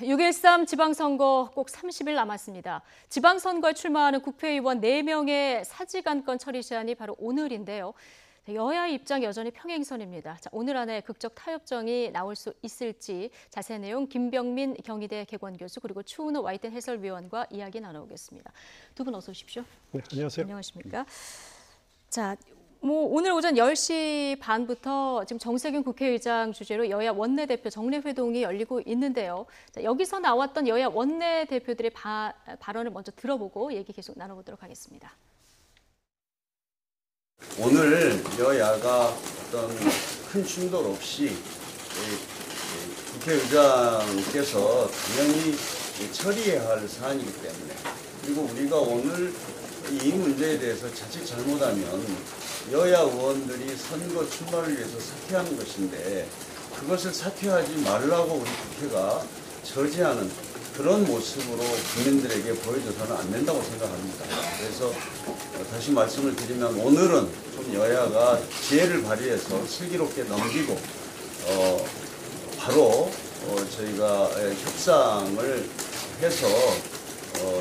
6.13 지방선거 꼭 30일 남았습니다. 지방선거에 출마하는 국회의원 4명의 사직안건 처리 시한이 바로 오늘인데요. 여야의 입장 여전히 평행선입니다. 자, 오늘 안에 극적 타협정이 나올 수 있을지 자세한 내용 김병민 경희대 개관교수 그리고 추은호 와이튼 해설위원과 이야기 나눠보겠습니다. 두 분 어서 오십시오. 네, 안녕하세요. 안녕하십니까. 자, 오늘 오전 10시 반부터 지금 정세균 국회의장 주재로 여야 원내대표 정례회동이 열리고 있는데요. 자, 여기서 나왔던 여야 원내대표들의 발언을 먼저 들어보고 얘기 계속 나눠보도록 하겠습니다. 오늘 여야가 어떤 큰 충돌 없이 국회의장께서 당연히 처리해야 할 사안이기 때문에 그리고 우리가 오늘 이 문제에 대해서 자칫 잘못하면 여야 의원들이 선거 출마를 위해서 사퇴하는 것인데 그것을 사퇴하지 말라고 우리 국회가 저지하는 그런 모습으로 국민들에게 보여줘서는 안 된다고 생각합니다. 그래서 다시 말씀을 드리면 오늘은 좀 여야가 지혜를 발휘해서 슬기롭게 넘기고 바로 저희가 협상을 해서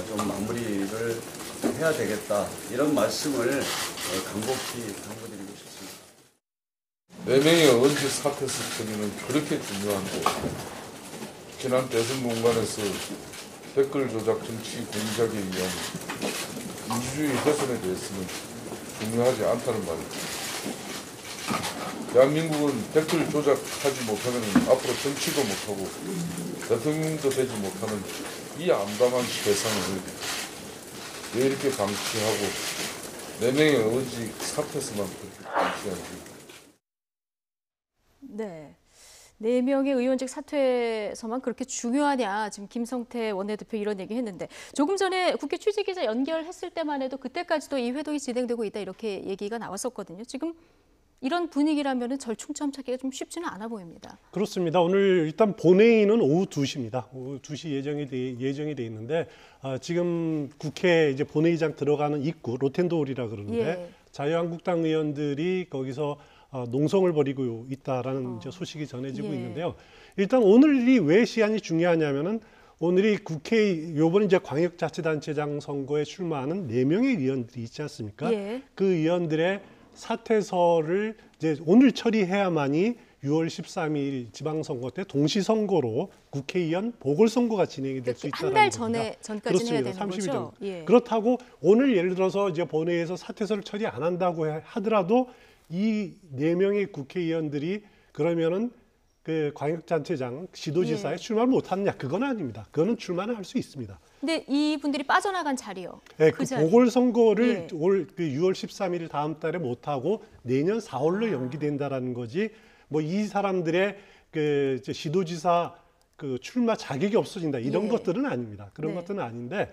좀 마무리를 해야 되겠다 이런 말씀을 간곡히 당부드리고 싶습니다. 4명의 의원직 사퇴 처리는 그렇게 중요한데 지난 대선 공간에서 댓글 조작 정치 공작에 의한 민주주의 훼손에 대해서는 중요하지 않다는 말이죠. 대한민국은 댓글 조작하지 못하면 앞으로 정치도 못하고 대통령도 되지 못하는 이 암담한 세상을 왜 이렇게 방치하고 4명의 의원직 사퇴에서만 그렇게 방치하는지. 네. 4명의 의원직 사퇴에서만 그렇게 중요하냐. 지금 김성태 원내대표 이런 얘기 했는데 조금 전에 국회 취재기자 연결했을 때만 해도 그때까지도 이 회동이 진행되고 있다 이렇게 얘기가 나왔었거든요. 지금 이런 분위기라면 절충점 찾기가 좀 쉽지는 않아 보입니다. 그렇습니다. 오늘 일단 본회의는 오후 2시입니다. 오후 2시 예정이 돼 있는데 지금 국회 이제 본회의장 들어가는 입구 로텐도홀이라 그러는데 예. 자유한국당 의원들이 거기서 농성을 벌이고 있다라는 이제 소식이 전해지고 예. 있는데요. 일단 오늘이 왜 시한이 중요하냐면은 오늘이 국회 요번 이제 광역자치단체장 선거에 출마하는 4명의 의원들이 있지 않습니까? 예. 그 의원들의 사퇴서를 이제 오늘 처리해야만이 6월 13일 지방선거 때 동시선거로 국회의원 보궐선거가 진행이 될 수 있다는 겁니다. 한 달 전까지는 해야 되는 30일 거죠? 전. 예. 그렇다고 오늘 예를 들어서 이제 본회의에서 사퇴서를 처리 안 한다고 하더라도 이 4명의 국회의원들이 그러면은 그 광역단체장 지도지사에 예. 출마를 못 하느냐? 그건 아닙니다. 그거는 출마는 할 수 있습니다. 근데 이분들이 빠져나간 자리요. 네, 그 자리. 보궐선거를 예. 올 그 6월 13일 다음 달에 못 하고 내년 4월로 연기된다라는 거지. 뭐 이 사람들의 그 시도지사 그 출마 자격이 없어진다 이런 예. 것들은 아닙니다. 그런 네. 것들은 아닌데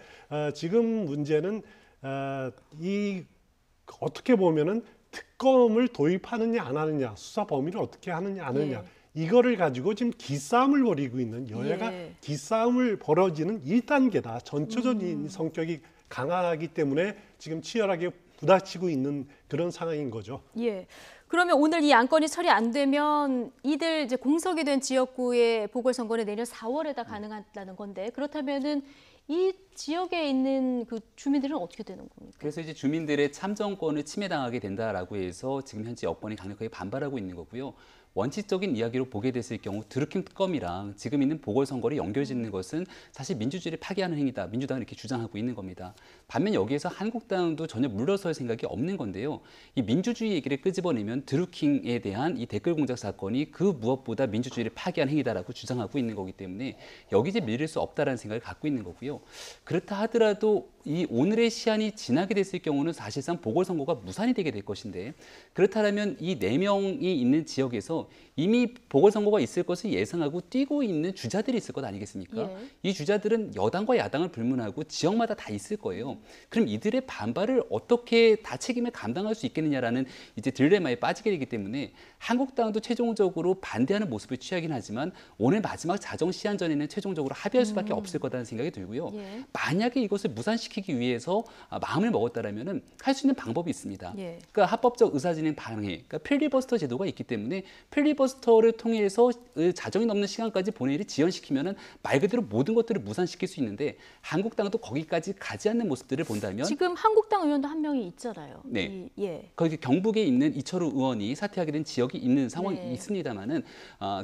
지금 문제는 이 어떻게 보면은 특검을 도입하느냐 안 하느냐, 수사 범위를 어떻게 하느냐 안 하느냐. 예. 이거를 가지고 지금 기싸움을 벌이고 있는 여야가 예. 기싸움을 벌어지는 1단계다. 전초전인 성격이 강하기 때문에 지금 치열하게 부딪히고 있는 그런 상황인 거죠. 예. 그러면 오늘 이 안건이 처리 안 되면 이들 이제 공석이 된 지역구의 보궐선거는 내년 4월에다 가능하다는 건데 그렇다면은 이 지역에 있는 그 주민들은 어떻게 되는 겁니까? 그래서 이제 주민들의 참정권을 침해당하게 된다라고 해서 지금 현재 여권이 강력하게 반발하고 있는 거고요. 원칙적인 이야기로 보게 됐을 경우 드루킹 특검이랑 지금 있는 보궐선거를 연결짓는 것은 사실 민주주의를 파괴하는 행위다. 민주당은 이렇게 주장하고 있는 겁니다. 반면 여기에서 한국당도 전혀 물러설 생각이 없는 건데요. 이 민주주의 얘기를 끄집어내면 드루킹에 대한 이 댓글 공작 사건이 그 무엇보다 민주주의를 파괴한 행위다라고 주장하고 있는 거기 때문에 여기 이제 밀릴 수 없다라는 생각을 갖고 있는 거고요. 그렇다 하더라도 이 오늘의 시한이 지나게 됐을 경우는 사실상 보궐선거가 무산이 되게 될 것인데 그렇다면 이 4명이 있는 지역에서 이미 보궐선거가 있을 것을 예상하고 뛰고 있는 주자들이 있을 것 아니겠습니까? 예. 이 주자들은 여당과 야당을 불문하고 지역마다 다 있을 거예요. 그럼 이들의 반발을 어떻게 다 책임을 감당할 수 있겠느냐라는 이제 딜레마에 빠지게 되기 때문에 한국당도 최종적으로 반대하는 모습을 취하긴 하지만 오늘 마지막 자정 시한 전에는 최종적으로 합의할 수밖에 없을 거라는 생각이 들고요. 예. 만약에 이것을 무산시키지 실현시키기 위해서 마음을 먹었다라면은 할 수 있는 방법이 있습니다. 예. 그러니까 합법적 의사진행 방해, 그러니까 필리버스터 제도가 있기 때문에 필리버스터를 통해서 자정이 넘는 시간까지 본회의를 지연시키면은 말 그대로 모든 것들을 무산시킬 수 있는데 한국당도 거기까지 가지 않는 모습들을 본다면 지금 한국당 의원도 한 명이 있잖아요. 네. 예. 거기 경북에 있는 이철우 의원이 사퇴하게 된 지역이 있는 상황이 네. 있습니다만은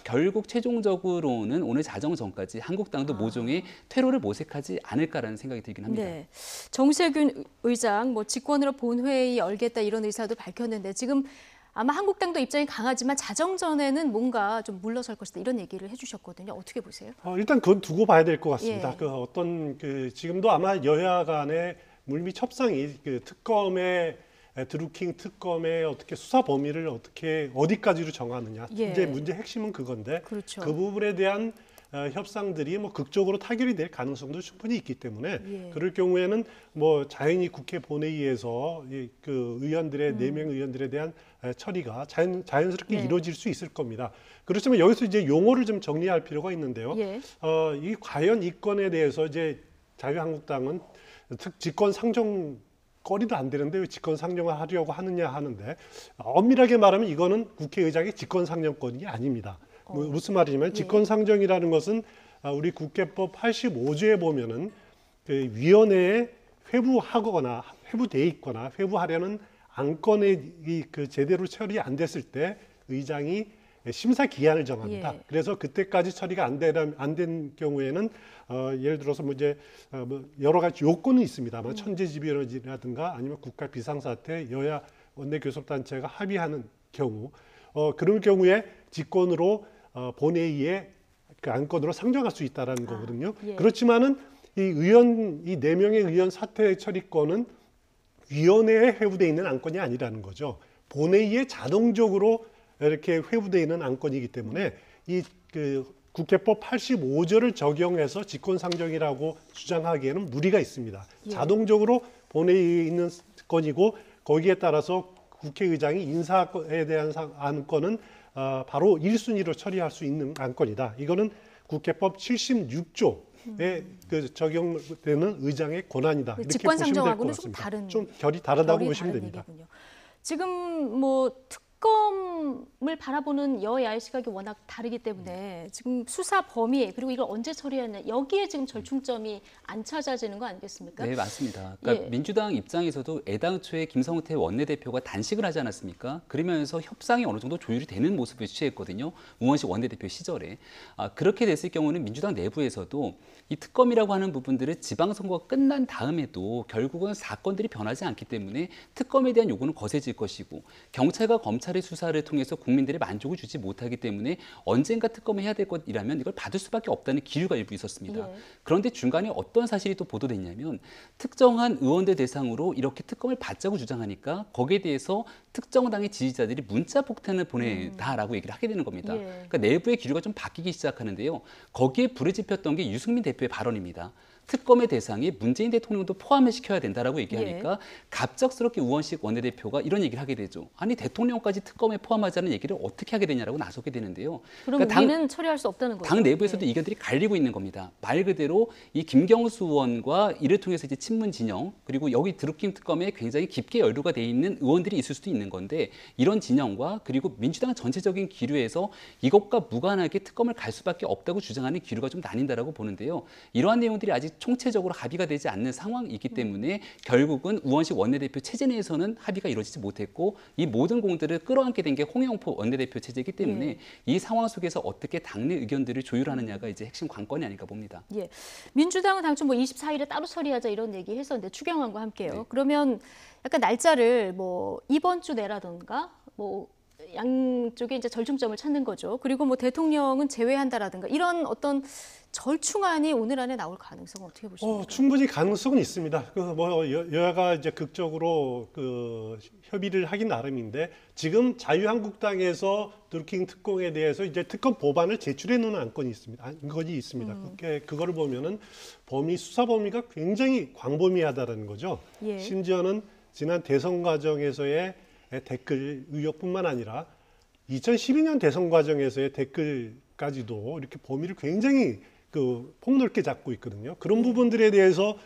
결국 최종적으로는 오늘 자정 전까지 한국당도 모종의 퇴로를 모색하지 않을까라는 생각이 들긴 합니다. 네. 정세균 의장 뭐 직권으로 본회의 열겠다 이런 의사도 밝혔는데 지금 아마 한국당도 입장이 강하지만 자정 전에는 뭔가 좀 물러설 것이다 이런 얘기를 해주셨거든요. 어떻게 보세요? 일단 그건 두고 봐야 될 것 같습니다. 예. 그 어떤 지금도 아마 여야 간의 물밑 협상이 특검의 드루킹 특검의 어떻게 수사 범위를 어떻게 어디까지로 정하느냐. 예. 이제 문제 핵심은 그건데 그렇죠. 그 부분에 대한 협상들이 뭐 극적으로 타결이 될 가능성도 충분히 있기 때문에 예. 그럴 경우에는 뭐 자연히 국회 본회의에서 그 의원들의 4명 의원들에 대한 처리가 자연스럽게 네. 이루어질 수 있을 겁니다. 그렇지만 여기서 이제 용어를 좀 정리할 필요가 있는데요. 예. 이 과연 이 건에 대해서 이제 자유한국당은 직권 상정 거리도 안 되는데 왜 직권 상정을 하려고 하느냐 하는데 엄밀하게 말하면 이거는 국회의장의 직권 상정권이 아닙니다. 무슨 말이냐면 예. 직권 상정이라는 것은 우리 국회법 85조에 보면은 그 위원회에 회부하거나 회부돼 있거나 회부하려는 안건이 그 제대로 처리 안 됐을 때 의장이 심사 기한을 정합니다. 예. 그래서 그때까지 처리가 안 된 경우에는 예를 들어서 뭐 이제 뭐 여러 가지 요건은 있습니다만 천재지변이라든가 아니면 국가 비상사태, 여야 원내교섭단체가 합의하는 경우 그럴 경우에 직권으로 본회의에 그 안건으로 상정할 수 있다라는 거거든요. 예. 그렇지만은 이 4명의 의원 사퇴 처리권은 위원회에 회부돼 있는 안건이 아니라는 거죠. 본회의에 자동적으로 이렇게 회부돼 있는 안건이기 때문에 이 그 국회법 85조를 적용해서 직권상정이라고 주장하기에는 무리가 있습니다. 예. 자동적으로 본회의에 있는 건이고 거기에 따라서 국회의장이 인사에 대한 안건은 바로 1순위로 처리할 수 있는 안건이다. 이거는 국회법 76조에 그 적용되는 의장의 권한이다. 이렇게 보시면 될 것 직권상정하고는 좀 같습니다. 다른 좀 결이 다르다고 결이 보시면 다른 됩니다. 얘기군요. 지금 뭐 특검을 바라보는 여야의 시각이 워낙 다르기 때문에 지금 수사 범위 그리고 이걸 언제 처리하느냐 여기에 지금 절충점이 안 찾아지는 거 아니겠습니까? 네, 맞습니다. 그러니까 예. 민주당 입장에서도 애당초에 김성태 원내대표가 단식을 하지 않았습니까? 그러면서 협상이 어느 정도 조율이 되는 모습을 취했거든요. 우원식 원내대표 시절에. 그렇게 됐을 경우는 민주당 내부에서도 이 특검이라고 하는 부분들을 지방선거가 끝난 다음에도 결국은 사건들이 변하지 않기 때문에 특검에 대한 요구는 거세질 것이고 경찰과 검찰의 수사를 통해서 국민들의 만족을 주지 못하기 때문에 언젠가 특검을 해야 될 것이라면 이걸 받을 수밖에 없다는 기류가 일부 있었습니다. 예. 그런데 중간에 어떤 사실이 또 보도됐냐면 특정한 의원들 대상으로 이렇게 특검을 받자고 주장하니까 거기에 대해서 특정 당의 지지자들이 문자 폭탄을 보내다라고 얘기를 하게 되는 겁니다. 예. 그러니까 내부의 기류가 좀 바뀌기 시작하는데요. 거기에 불을 지폈던 게 유승민 대표의 발언입니다. 특검의 대상에 문재인 대통령도 포함을 시켜야 된다라고 얘기하니까 갑작스럽게 우원식 원내대표가 이런 얘기를 하게 되죠. 아니 대통령까지 특검에 포함하자는 얘기를 어떻게 하게 되냐라고 나서게 되는데요. 그럼 그러니까 우리는 처리할 수 없다는 거죠. 당 내부에서도 예. 이견들이 갈리고 있는 겁니다. 말 그대로 이 김경수 의원과 이를 통해서 이제 친문 진영 그리고 여기 드루킹 특검에 굉장히 깊게 연루가 돼 있는 의원들이 있을 수도 있는 건데 이런 진영과 그리고 민주당 전체적인 기류에서 이것과 무관하게 특검을 갈 수밖에 없다고 주장하는 기류가 좀 나뉜다라고 보는데요. 이러한 내용들이 아직 총체적으로 합의가 되지 않는 상황이기 때문에 결국은 우원식 원내대표 체제 내에서는 합의가 이루어지지 못했고 이 모든 공들을 끌어안게 된 게 홍영표 원내대표 체제이기 때문에 이 상황 속에서 어떻게 당내 의견들을 조율하느냐가 이제 핵심 관건이 아닐까 봅니다. 예. 민주당은 당초 뭐 24일에 따로 처리하자 이런 얘기 했었는데 추경안과 함께요. 네. 그러면 약간 날짜를 뭐 이번 주 내라든가 뭐 양쪽에 이제 절충점을 찾는 거죠. 그리고 뭐 대통령은 제외한다라든가 이런 어떤 절충안이 오늘 안에 나올 가능성은 어떻게 보십니까? 충분히 가능성은 있습니다. 그 뭐 여야가 이제 극적으로 그 협의를 하긴 나름인데 지금 자유한국당에서 드루킹 특공에 대해서 이제 특검 법안을 제출해 놓은 안건이 있습니다. 그거를 보면은 수사 범위가 굉장히 광범위하다라는 거죠. 예. 심지어는 지난 대선 과정에서의 댓글 의혹뿐만 아니라 2012년 대선 과정에서의 댓글까지도 이렇게 범위를 굉장히 폭넓게 잡고 있거든요. 그런 부분들에 대해서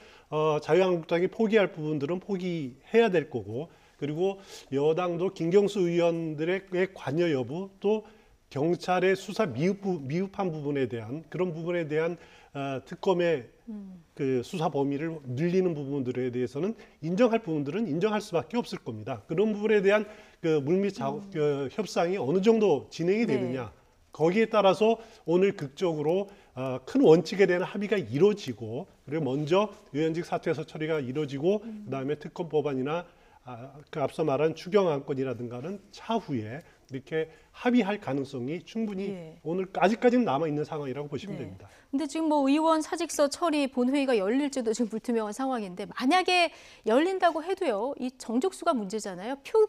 자유한국당이 포기할 부분들은 포기해야 될 거고, 그리고 여당도 김경수 의원들의 관여 여부, 또 경찰의 수사 미흡한 부분에 대한 그런 부분에 대한 특검의 그 수사 범위를 늘리는 부분들에 대해서는 인정할 부분들은 인정할 수밖에 없을 겁니다. 그런 부분에 대한 그 물밑 협상이 어느 정도 진행이 되느냐, 네. 거기에 따라서 오늘 극적으로 큰 원칙에 대한 합의가 이루어지고, 그리고 먼저 의원직 사퇴해서 처리가 이루어지고, 그다음에 특검 법안이나 그 앞서 말한 추경 안건이라든가는 차후에 이렇게 합의할 가능성이 충분히 예. 오늘 아직까지는 남아 있는 상황이라고 보시면 네. 됩니다. 근데 지금 뭐 의원 사직서 처리 본회의가 열릴지도 지금 불투명한 상황인데, 만약에 열린다고 해도요, 이 정족수가 문제잖아요. 표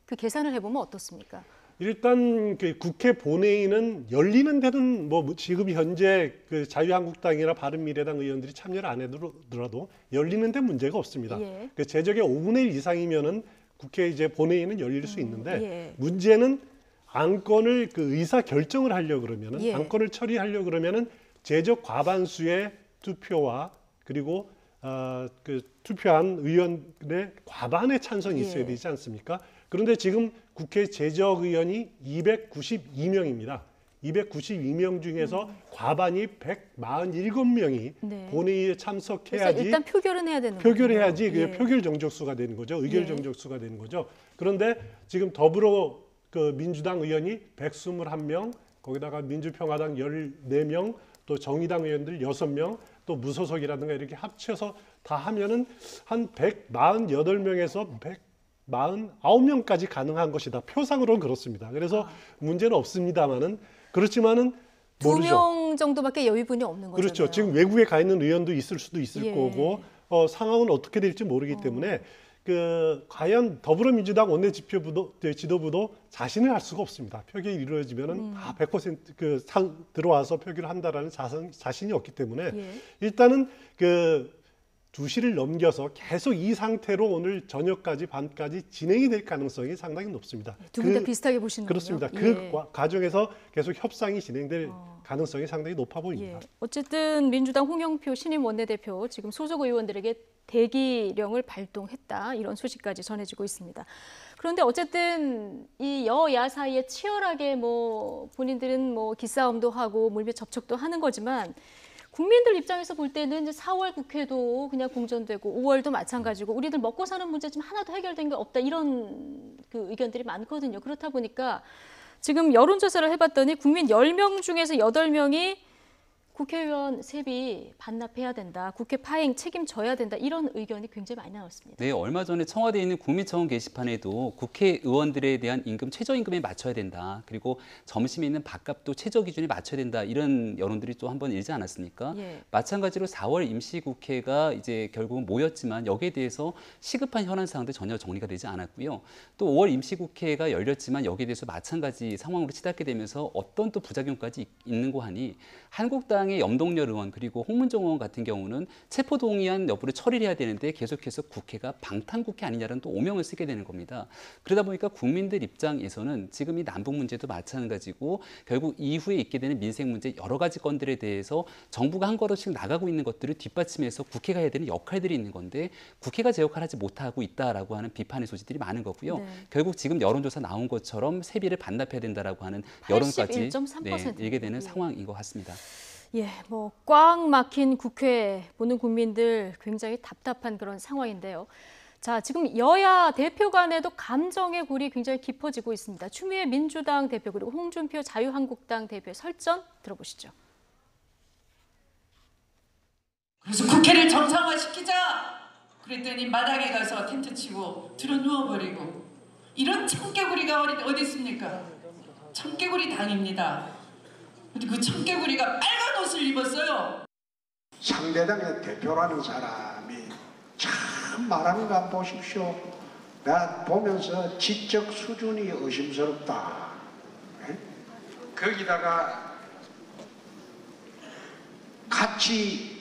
그 계산을 해보면 어떻습니까? 일단 그 국회 본회의는 열리는 데는 뭐 지금 현재 그 자유한국당이나 바른미래당 의원들이 참여를 안 해더라도 열리는 데 문제가 없습니다. 예. 그 제적의 5분의 1 이상이면은 국회 이제 본회의는 열릴 수 있는데, 예. 문제는 안건을 그 의사 결정을 하려 그러면은, 예. 안건을 처리하려 그러면은 제적 과반수의 투표와 그리고 그 투표한 의원의 과반의 찬성이 있어야 예. 되지 않습니까? 그런데 지금 국회 제적 의원이 292명입니다. 292명 중에서 과반이 147명이 네. 본회의에 그래서 참석해야지, 일단 표결은 해야 되는 표결해야지 거군요. 그게 표결 정족수가 되는 거죠. 의결 예. 정족수가 되는 거죠. 그런데 지금 더불어 그 민주당 의원이 121명, 거기다가 민주평화당 14명, 또 정의당 의원들 6명, 또 무소속이라든가 이렇게 합쳐서 다 하면은 한 148명에서 149명까지 가능한 것이다. 표상으로는 그렇습니다. 그래서 문제는 없습니다만은, 그렇지만은 모르죠. 2명 정도밖에 여유분이 없는 거잖아요. 그렇죠. 지금 외국에 가 있는 의원도 있을 수도 있을 예. 거고, 상황은 어떻게 될지 모르기 때문에 그 과연 더불어민주당 원내 지도부도 자신을 할 수가 없습니다. 표결이 이루어지면은 다 100% 들어와서 표결을 한다라는 자신이 없기 때문에 예. 일단은 그 2시를 넘겨서 계속 이 상태로 오늘 저녁까지 밤까지 진행이 될 가능성이 상당히 높습니다. 두 분 다 비슷하게 보시는군요. 그렇습니다. 예. 그 과정에서 계속 협상이 진행될 가능성이 상당히 높아 보입니다. 예. 어쨌든 민주당 홍영표 신임 원내대표 지금 소속 의원들에게 대기령을 발동했다, 이런 소식까지 전해지고 있습니다. 그런데 어쨌든 이 여야 사이에 치열하게 뭐 본인들은 뭐 기싸움도 하고 물밑 접촉도 하는 거지만, 국민들 입장에서 볼 때는 이제 4월 국회도 그냥 공전되고 5월도 마찬가지고 우리들 먹고 사는 문제 좀 하나도 해결된 게 없다, 이런 그 의견들이 많거든요. 그렇다 보니까 지금 여론조사를 해봤더니 국민 10명 중에서 8명이 국회의원 세비 반납해야 된다, 국회 파행 책임져야 된다, 이런 의견이 굉장히 많이 나왔습니다. 네, 얼마 전에 청와대에 있는 국민청원 게시판에도 국회의원들에 대한 임금 최저임금에 맞춰야 된다, 그리고 점심에 있는 밥값도 최저 기준에 맞춰야 된다, 이런 여론들이 또 한번 일지 않았습니까? 예. 마찬가지로 4월 임시국회가 이제 결국은 모였지만 여기에 대해서 시급한 현안 사항도 전혀 정리가 되지 않았고요. 또 5월 임시국회가 열렸지만 여기에 대해서 마찬가지 상황으로 치닫게 되면서 어떤 또 부작용까지 있는 거 하니, 한국당의 염동열 의원 그리고 홍문종 의원 같은 경우는 체포동의안 여부를 처리를 해야 되는데 계속해서 국회가 방탄국회 아니냐는 또 오명을 쓰게 되는 겁니다. 그러다 보니까 국민들 입장에서는 지금 이 남북 문제도 마찬가지고 결국 이후에 있게 되는 민생 문제 여러 가지 건들에 대해서 정부가 한 걸음씩 나가고 있는 것들을 뒷받침해서 국회가 해야 되는 역할들이 있는 건데, 국회가 제 역할을 하지 못하고 있다라고 하는 비판의 소지들이 많은 거고요. 네. 결국 지금 여론조사 나온 것처럼 세비를 반납해야 된다라고 하는 여론까지 81.3%. 일게 되는 예. 상황인 것 같습니다. 예, 뭐 꽉 막힌 국회 보는 국민들 굉장히 답답한 그런 상황인데요. 자, 지금 여야 대표 간에도 감정의 골이 굉장히 깊어지고 있습니다. 추미애 민주당 대표 그리고 홍준표 자유한국당 대표의 설전 들어보시죠. 그래서 국회를 정상화시키자 그랬더니 마당에 가서 텐트 치고 들어 누워버리고, 이런 청개구리가 어디 있습니까? 청개구리 당입니다. 근데 그 청개구리가 빨간 옷을 입었어요. 상대당의 대표라는 사람이 참 말하는 거 한번 보십시오. 나 보면서 지적 수준이 의심스럽다. 네? 거기다가 같이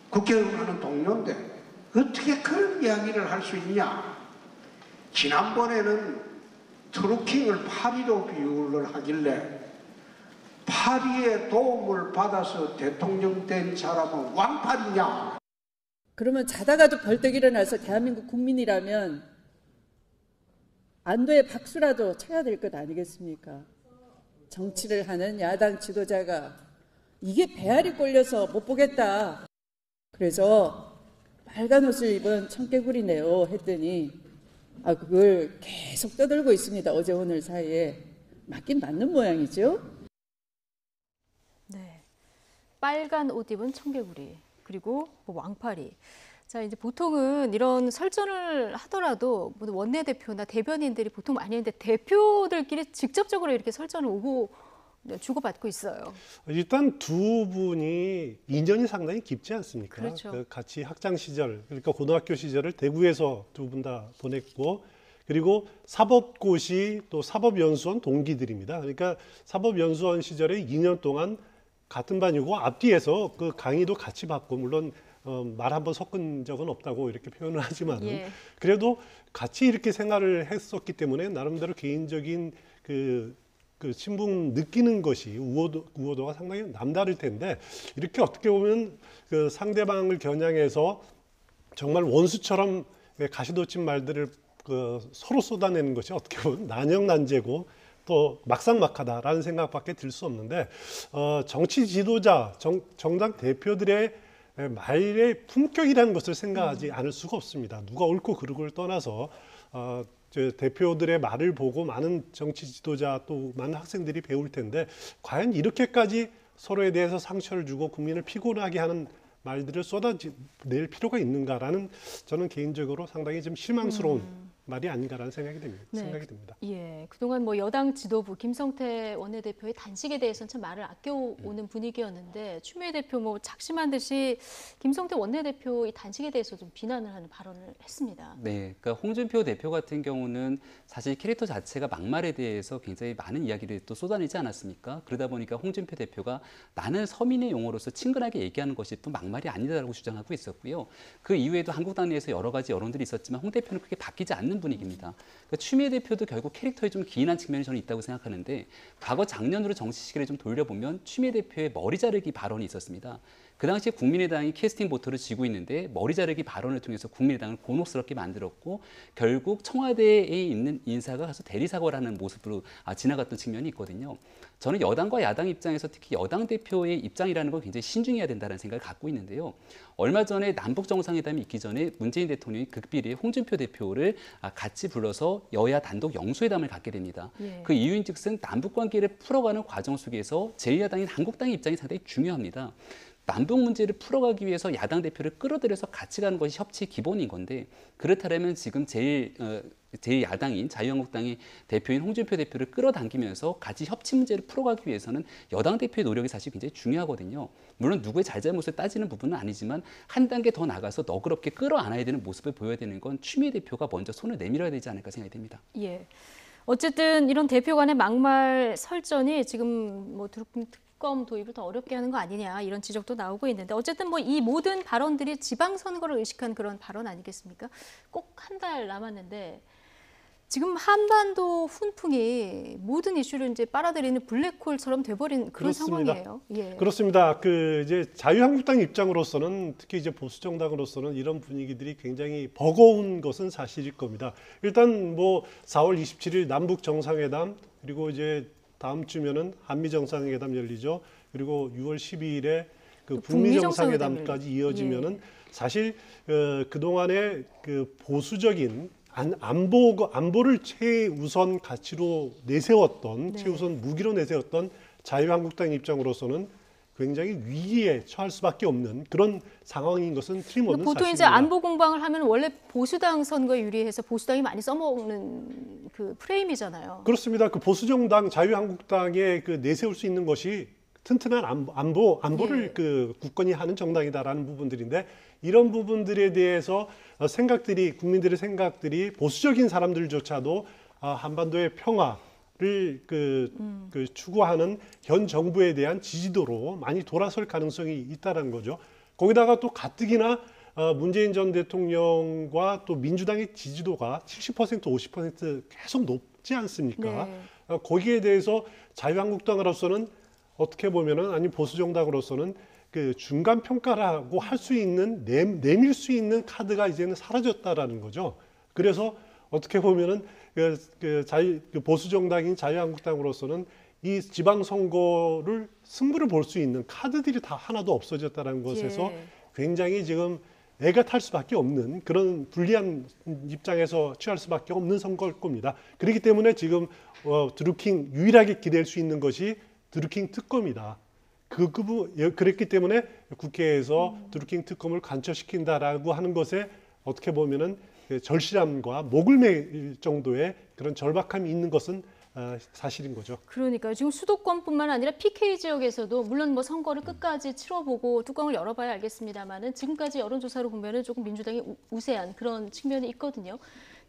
국회의원 하는 동료인데 어떻게 그런 이야기를 할 수 있냐. 지난번에는 트루킹을 파리로 비유를 하길래 파리의 도움을 받아서 대통령 된 사람은 왕팔이냐. 그러면 자다가도 벌떡 일어나서 대한민국 국민이라면 안도의 박수라도 쳐야 될 것 아니겠습니까? 정치를 하는 야당 지도자가 이게 배알이 꼴려서 못 보겠다. 그래서 빨간 옷을 입은 청개구리네요 했더니 그걸 계속 떠들고 있습니다. 어제 오늘 사이에. 맞긴 맞는 모양이죠. 네, 빨간 옷 입은 청개구리 그리고 뭐 왕파리. 자, 이제 보통은 이런 설전을 하더라도 원내대표나 대변인들이 보통 많이 했는데 대표들끼리 직접적으로 이렇게 설전을 오고 주고받고 있어요. 일단 두 분이 인연이 상당히 깊지 않습니까? 그렇죠. 같이 학창 시절, 그러니까 고등학교 시절을 대구에서 두 분 다 보냈고, 그리고 사법고시 또 사법연수원 동기들입니다. 그러니까 사법연수원 시절에 2년 동안 같은 반이고 앞뒤에서 그 강의도 같이 받고, 물론 말 한번 섞은 적은 없다고 이렇게 표현을 하지만은 예. 그래도 같이 이렇게 생활을 했었기 때문에 나름대로 개인적인 그 친분 느끼는 것이 우호도가 상당히 남다를 텐데, 이렇게 어떻게 보면 그 상대방을 겨냥해서 정말 원수처럼 가시돋친 말들을 서로 쏟아내는 것이 어떻게 보면 난영난제고 또 막상막하다라는 생각밖에 들 수 없는데, 정치 지도자, 정당 대표들의 말의 품격이라는 것을 생각하지 않을 수가 없습니다. 누가 옳고 그르고를 떠나서 대표들의 말을 보고 많은 정치 지도자 또 많은 학생들이 배울 텐데, 과연 이렇게까지 서로에 대해서 상처를 주고 국민을 피곤하게 하는 말들을 쏟아낼 필요가 있는가라는, 저는 개인적으로 상당히 좀 실망스러운 말이 아닌가라는 생각이 듭니다. 예, 그동안 뭐 여당 지도부 김성태 원내대표의 단식에 대해서는 참 말을 아껴오는 분위기였는데, 추미애 대표 뭐 작심한 듯이 김성태 원내대표 이 단식에 대해서 좀 비난을 하는 발언을 했습니다. 네, 그러니까 홍준표 대표 같은 경우는 사실 캐릭터 자체가 막말에 대해서 굉장히 많은 이야기를 또 쏟아내지 않았습니까? 그러다 보니까 홍준표 대표가 나는 서민의 용어로서 친근하게 얘기하는 것이 또 막말이 아니다라고 주장하고 있었고요. 그 이후에도 한국당 내에서 여러 가지 여론들이 있었지만 홍 대표는 크게 바뀌지 않는 분위기입니다. 그러니까 추미애 대표도 결국 캐릭터에 좀 기인한 측면이 저는 있다고 생각하는데, 과거 작년으로 정치 시기를 좀 돌려보면 추미애 대표의 머리 자르기 발언이 있었습니다. 그 당시에 국민의당이 캐스팅 보트를 쥐고 있는데 머리 자르기 발언을 통해서 국민의당을 곤혹스럽게 만들었고, 결국 청와대에 있는 인사가 가서 대리사과를 하는 모습으로 지나갔던 측면이 있거든요. 저는 여당과 야당 입장에서 특히 여당 대표의 입장이라는 걸 굉장히 신중해야 된다는 생각을 갖고 있는데요. 얼마 전에 남북 정상회담이 있기 전에 문재인 대통령이 극비리에 홍준표 대표를 같이 불러서 여야 단독 영수회담을 갖게 됩니다. 예. 그 이유인즉슨 남북 관계를 풀어가는 과정 속에서 제1야당인 한국당의 입장이 상당히 중요합니다. 남북 문제를 풀어가기 위해서 야당 대표를 끌어들여서 같이 가는 것이 협치의 기본인 건데, 그렇다면 지금 제1야당인 자유한국당의 대표인 홍준표 대표를 끌어당기면서 같이 협치 문제를 풀어가기 위해서는 여당 대표의 노력이 사실 굉장히 중요하거든요. 물론 누구의 잘잘못을 따지는 부분은 아니지만 한 단계 더 나가서 너그럽게 끌어안아야 되는 모습을 보여야 되는 건 추미애 대표가 먼저 손을 내밀어야 되지 않을까 생각이 됩니다. 예. 어쨌든 이런 대표 간의 막말 설전이 지금 뭐 특검 도입을 더 어렵게 하는 거 아니냐, 이런 지적도 나오고 있는데, 어쨌든 뭐 이 모든 발언들이 지방선거를 의식한 그런 발언 아니겠습니까? 꼭 한 달 남았는데 지금 한반도 훈풍이 모든 이슈를 이제 빨아들이는 블랙홀처럼 돼버린 그런 그렇습니다. 상황이에요. 예. 그렇습니다. 이제 자유한국당 입장으로서는, 특히 이제 보수 정당으로서는 이런 분위기들이 굉장히 버거운 것은 사실일 겁니다. 일단 뭐 4월 27일 남북 정상회담, 그리고 이제 다음 주면은 한미 정상회담 열리죠. 그리고 6월 12일에 그 북미 정상회담까지 이어지면은, 사실 그동안의 그 보수적인 안보를 최우선 가치로 내세웠던, 최우선 무기로 내세웠던 자유한국당 입장으로서는 굉장히 위기에 처할 수밖에 없는 그런 상황인 것은 틀림없는 보통 사실입니다. 이제 안보 공방을 하면 원래 보수당 선거에 유리해서 보수당이 많이 써먹는 그 프레임이잖아요. 그렇습니다. 그 보수정당 자유한국당에 그 내세울 수 있는 것이 튼튼한 안보를 예. 그 굳건히 하는 정당이다라는 부분들인데, 이런 부분들에 대해서 국민들의 생각들이 보수적인 사람들조차도 한반도의 평화를 추구하는 현 정부에 대한 지지도로 많이 돌아설 가능성이 있다는 거죠. 거기다가 또 가뜩이나 문재인 전 대통령과 또 민주당의 지지도가 70%, 50% 계속 높지 않습니까? 거기에 대해서 자유한국당으로서는 어떻게 보면은, 아니 보수 정당으로서는 그 중간 평가라고 할 수 있는 내밀 수 있는 카드가 이제는 사라졌다라는 거죠. 그래서 어떻게 보면은 그 보수 정당인 자유한국당으로서는 이 지방선거를 승부를 볼 수 있는 카드들이 다 하나도 없어졌다는 것에서 예. 굉장히 지금 애가 탈 수밖에 없는 그런 불리한 입장에서 취할 수밖에 없는 선거일 겁니다. 그렇기 때문에 지금 드루킹 유일하게 기댈 수 있는 것이 드루킹 특검이다. 그랬기 때문에 국회에서 드루킹 특검을 관철시킨다라고 하는 것에 어떻게 보면은 절실함과 목을 매일 정도의 그런 절박함이 있는 것은 사실인 거죠. 그러니까요. 지금 수도권뿐만 아니라 PK 지역에서도 물론 뭐 선거를 끝까지 치러보고 뚜껑을 열어봐야 알겠습니다만은 지금까지 여론조사로 보면은 조금 민주당이 우세한 그런 측면이 있거든요.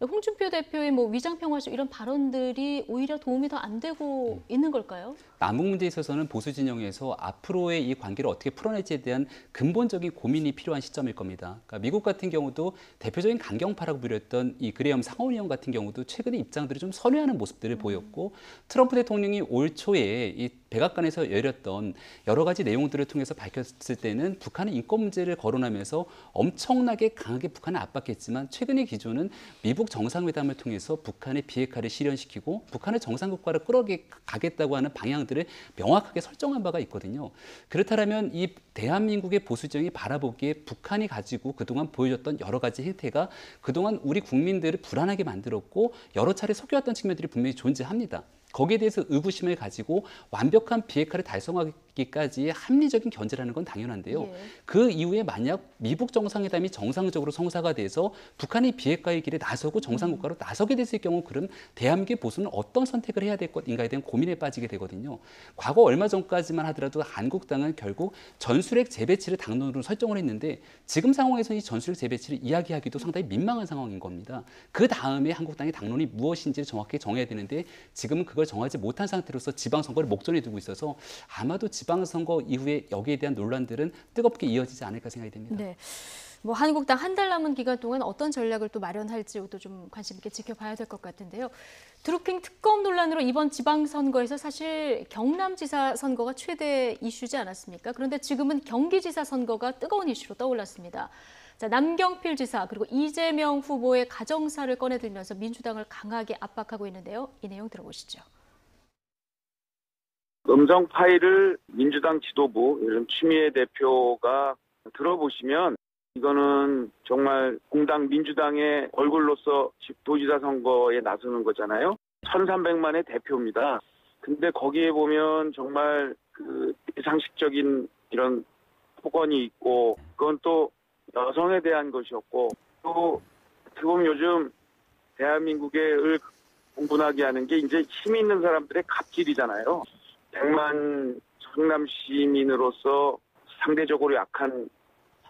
홍준표 대표의 뭐 위장평화쇼 이런 발언들이 오히려 도움이 더 안 되고 있는 걸까요? 남북 문제에 있어서는 보수 진영에서 앞으로의 이 관계를 어떻게 풀어낼지에 대한 근본적인 고민이 필요한 시점일 겁니다. 그러니까 미국 같은 경우도 대표적인 강경파라고 부렸던 이 그레엄 상원의원 같은 경우도 최근에 입장들을 좀 선회하는 모습들을 보였고 트럼프 대통령이 올 초에 이 백악관에서 열렸던 여러 가지 내용들을 통해서 밝혔을 때는 북한의 인권 문제를 거론하면서 엄청나게 강하게 북한을 압박했지만 최근의 기조는 미국 정상회담을 통해서 북한의 비핵화를 실현시키고 북한의 정상국가를 끌어가겠다고 하는 방향들을 명확하게 설정한 바가 있거든요. 그렇다면 이 대한민국의 보수 진영이 바라보기에 북한이 가지고 그동안 보여줬던 여러 가지 행태가 그동안 우리 국민들을 불안하게 만들었고 여러 차례 속여왔던 측면들이 분명히 존재합니다. 거기에 대해서 의구심을 가지고 완벽한 비핵화를 달성하기까지의 합리적인 견제라는 건 당연한데요. 예. 그 이후에 만약 미북 정상회담이 정상적으로 성사가 돼서 북한이 비핵화의 길에 나서고 정상국가로 나서게 됐을 경우 그럼 대한민국의 보수는 어떤 선택을 해야 될 것인가에 대한 고민에 빠지게 되거든요. 과거 얼마 전까지만 하더라도 한국당은 결국 전술핵 재배치를 당론으로 설정을 했는데 지금 상황에서 이 전술핵 재배치를 이야기하기도 상당히 민망한 상황인 겁니다. 그 다음에 한국당의 당론이 무엇인지를 정확히 정해야 되는데 지금은 그걸 정하지 못한 상태로서 지방선거를 목전에 두고 있어서 아마도 지방선거 이후에 여기에 대한 논란들은 뜨겁게 이어지지 않을까 생각이 됩니다. 네. 뭐 한국당 한 달 남은 기간 동안 어떤 전략을 또 마련할지도 좀 관심 있게 지켜봐야 될 것 같은데요. 드루킹 특검 논란으로 이번 지방선거에서 사실 경남지사 선거가 최대 이슈지 않았습니까? 그런데 지금은 경기지사 선거가 뜨거운 이슈로 떠올랐습니다. 자, 남경필 지사 그리고 이재명 후보의 가정사를 꺼내들면서 민주당을 강하게 압박하고 있는데요. 이 내용 들어보시죠. 음성 파일을 민주당 지도부, 이런 추미애 대표가 들어보시면 이거는 정말 공당 민주당의 얼굴로서 도지사 선거에 나서는 거잖아요. 1,300만의 대표입니다. 근데 거기에 보면 정말 그 상식적인 이런 폭언이 있고 그건 또 여성에 대한 것이었고 또 어떻게 보면 요즘 대한민국을 공분하게 하는 게 이제 힘 있는 사람들의 갑질이잖아요. 100만 성남 시민으로서 상대적으로 약한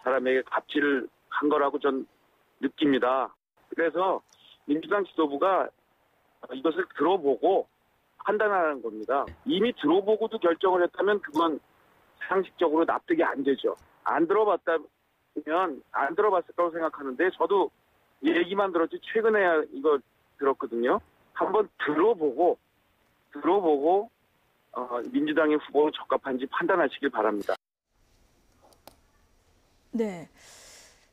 사람에게 갑질을 한 거라고 전 느낍니다. 그래서 민주당 지도부가 이것을 들어보고 판단하는 겁니다. 이미 들어보고도 결정을 했다면 그건 상식적으로 납득이 안 되죠. 안 들어봤다면 안 들어봤을 거라고 생각하는데 저도 얘기만 들었지 최근에야 이거 들었거든요. 한번 들어보고 민주당의 후보로 적합한지 판단하시길 바랍니다. 네.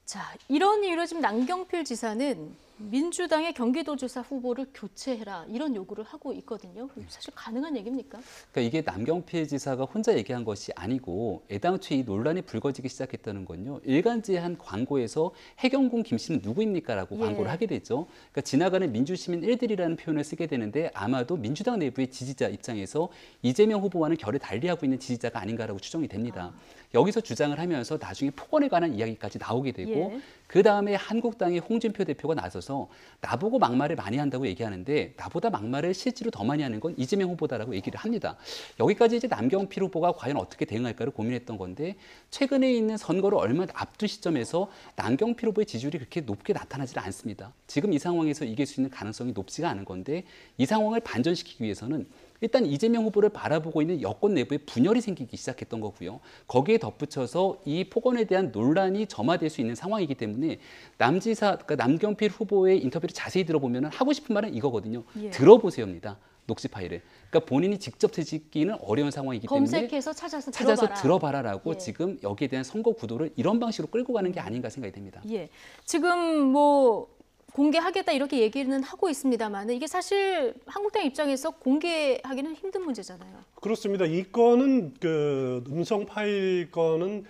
자, 이런 이유로 지금 남경필 지사는 민주당의 경기도지사 후보를 교체해라 이런 요구를 하고 있거든요. 사실 가능한 얘기입니까? 그러니까 이게 남경필 지사가 혼자 얘기한 것이 아니고 애당초에 이 논란이 불거지기 시작했다는 건요. 일간지의 한 광고에서 해경군 김 씨는 누구입니까? 라고 광고를 하게 되죠. 그러니까 지나가는 민주시민 일들이라는 표현을 쓰게 되는데 아마도 민주당 내부의 지지자 입장에서 이재명 후보와는 결을 달리하고 있는 지지자가 아닌가라고 추정이 됩니다. 여기서 주장을 하면서 나중에 폭언에 관한 이야기까지 나오게 되고 그다음에 한국당의 홍준표 대표가 나서서 나보고 막말을 많이 한다고 얘기하는데 나보다 막말을 실제로 더 많이 하는 건 이재명 후보다라고 얘기를 합니다. 여기까지 이제 남경필 후보가 과연 어떻게 대응할까를 고민했던 건데 최근에 있는 선거를 얼마 앞둔 시점에서 남경필 후보의 지지율이 그렇게 높게 나타나지 않습니다. 지금 이 상황에서 이길 수 있는 가능성이 높지가 않은 건데 이 상황을 반전시키기 위해서는 일단 이재명 후보를 바라보고 있는 여권 내부에 분열이 생기기 시작했던 거고요. 거기에 덧붙여서 이 폭언에 대한 논란이 점화될 수 있는 상황이기 때문에 그러니까 남경필 후보의 인터뷰를 자세히 들어보면 하고 싶은 말은 이거거든요. 들어보세요입니다. 녹취 파일을. 그러니까 본인이 직접 뒤집기는 어려운 상황이기 때문에 검색해서 찾아서 들어봐라라고 예. 지금 여기에 대한 선거 구도를 이런 방식으로 끌고 가는 게 아닌가 생각이 됩니다. 예. 지금 뭐 공개하겠다 이렇게 얘기는 하고 있습니다만 이게 사실 한국당 입장에서 공개하기는 힘든 문제잖아요. 그렇습니다. 이 건은 그 음성 파일 건은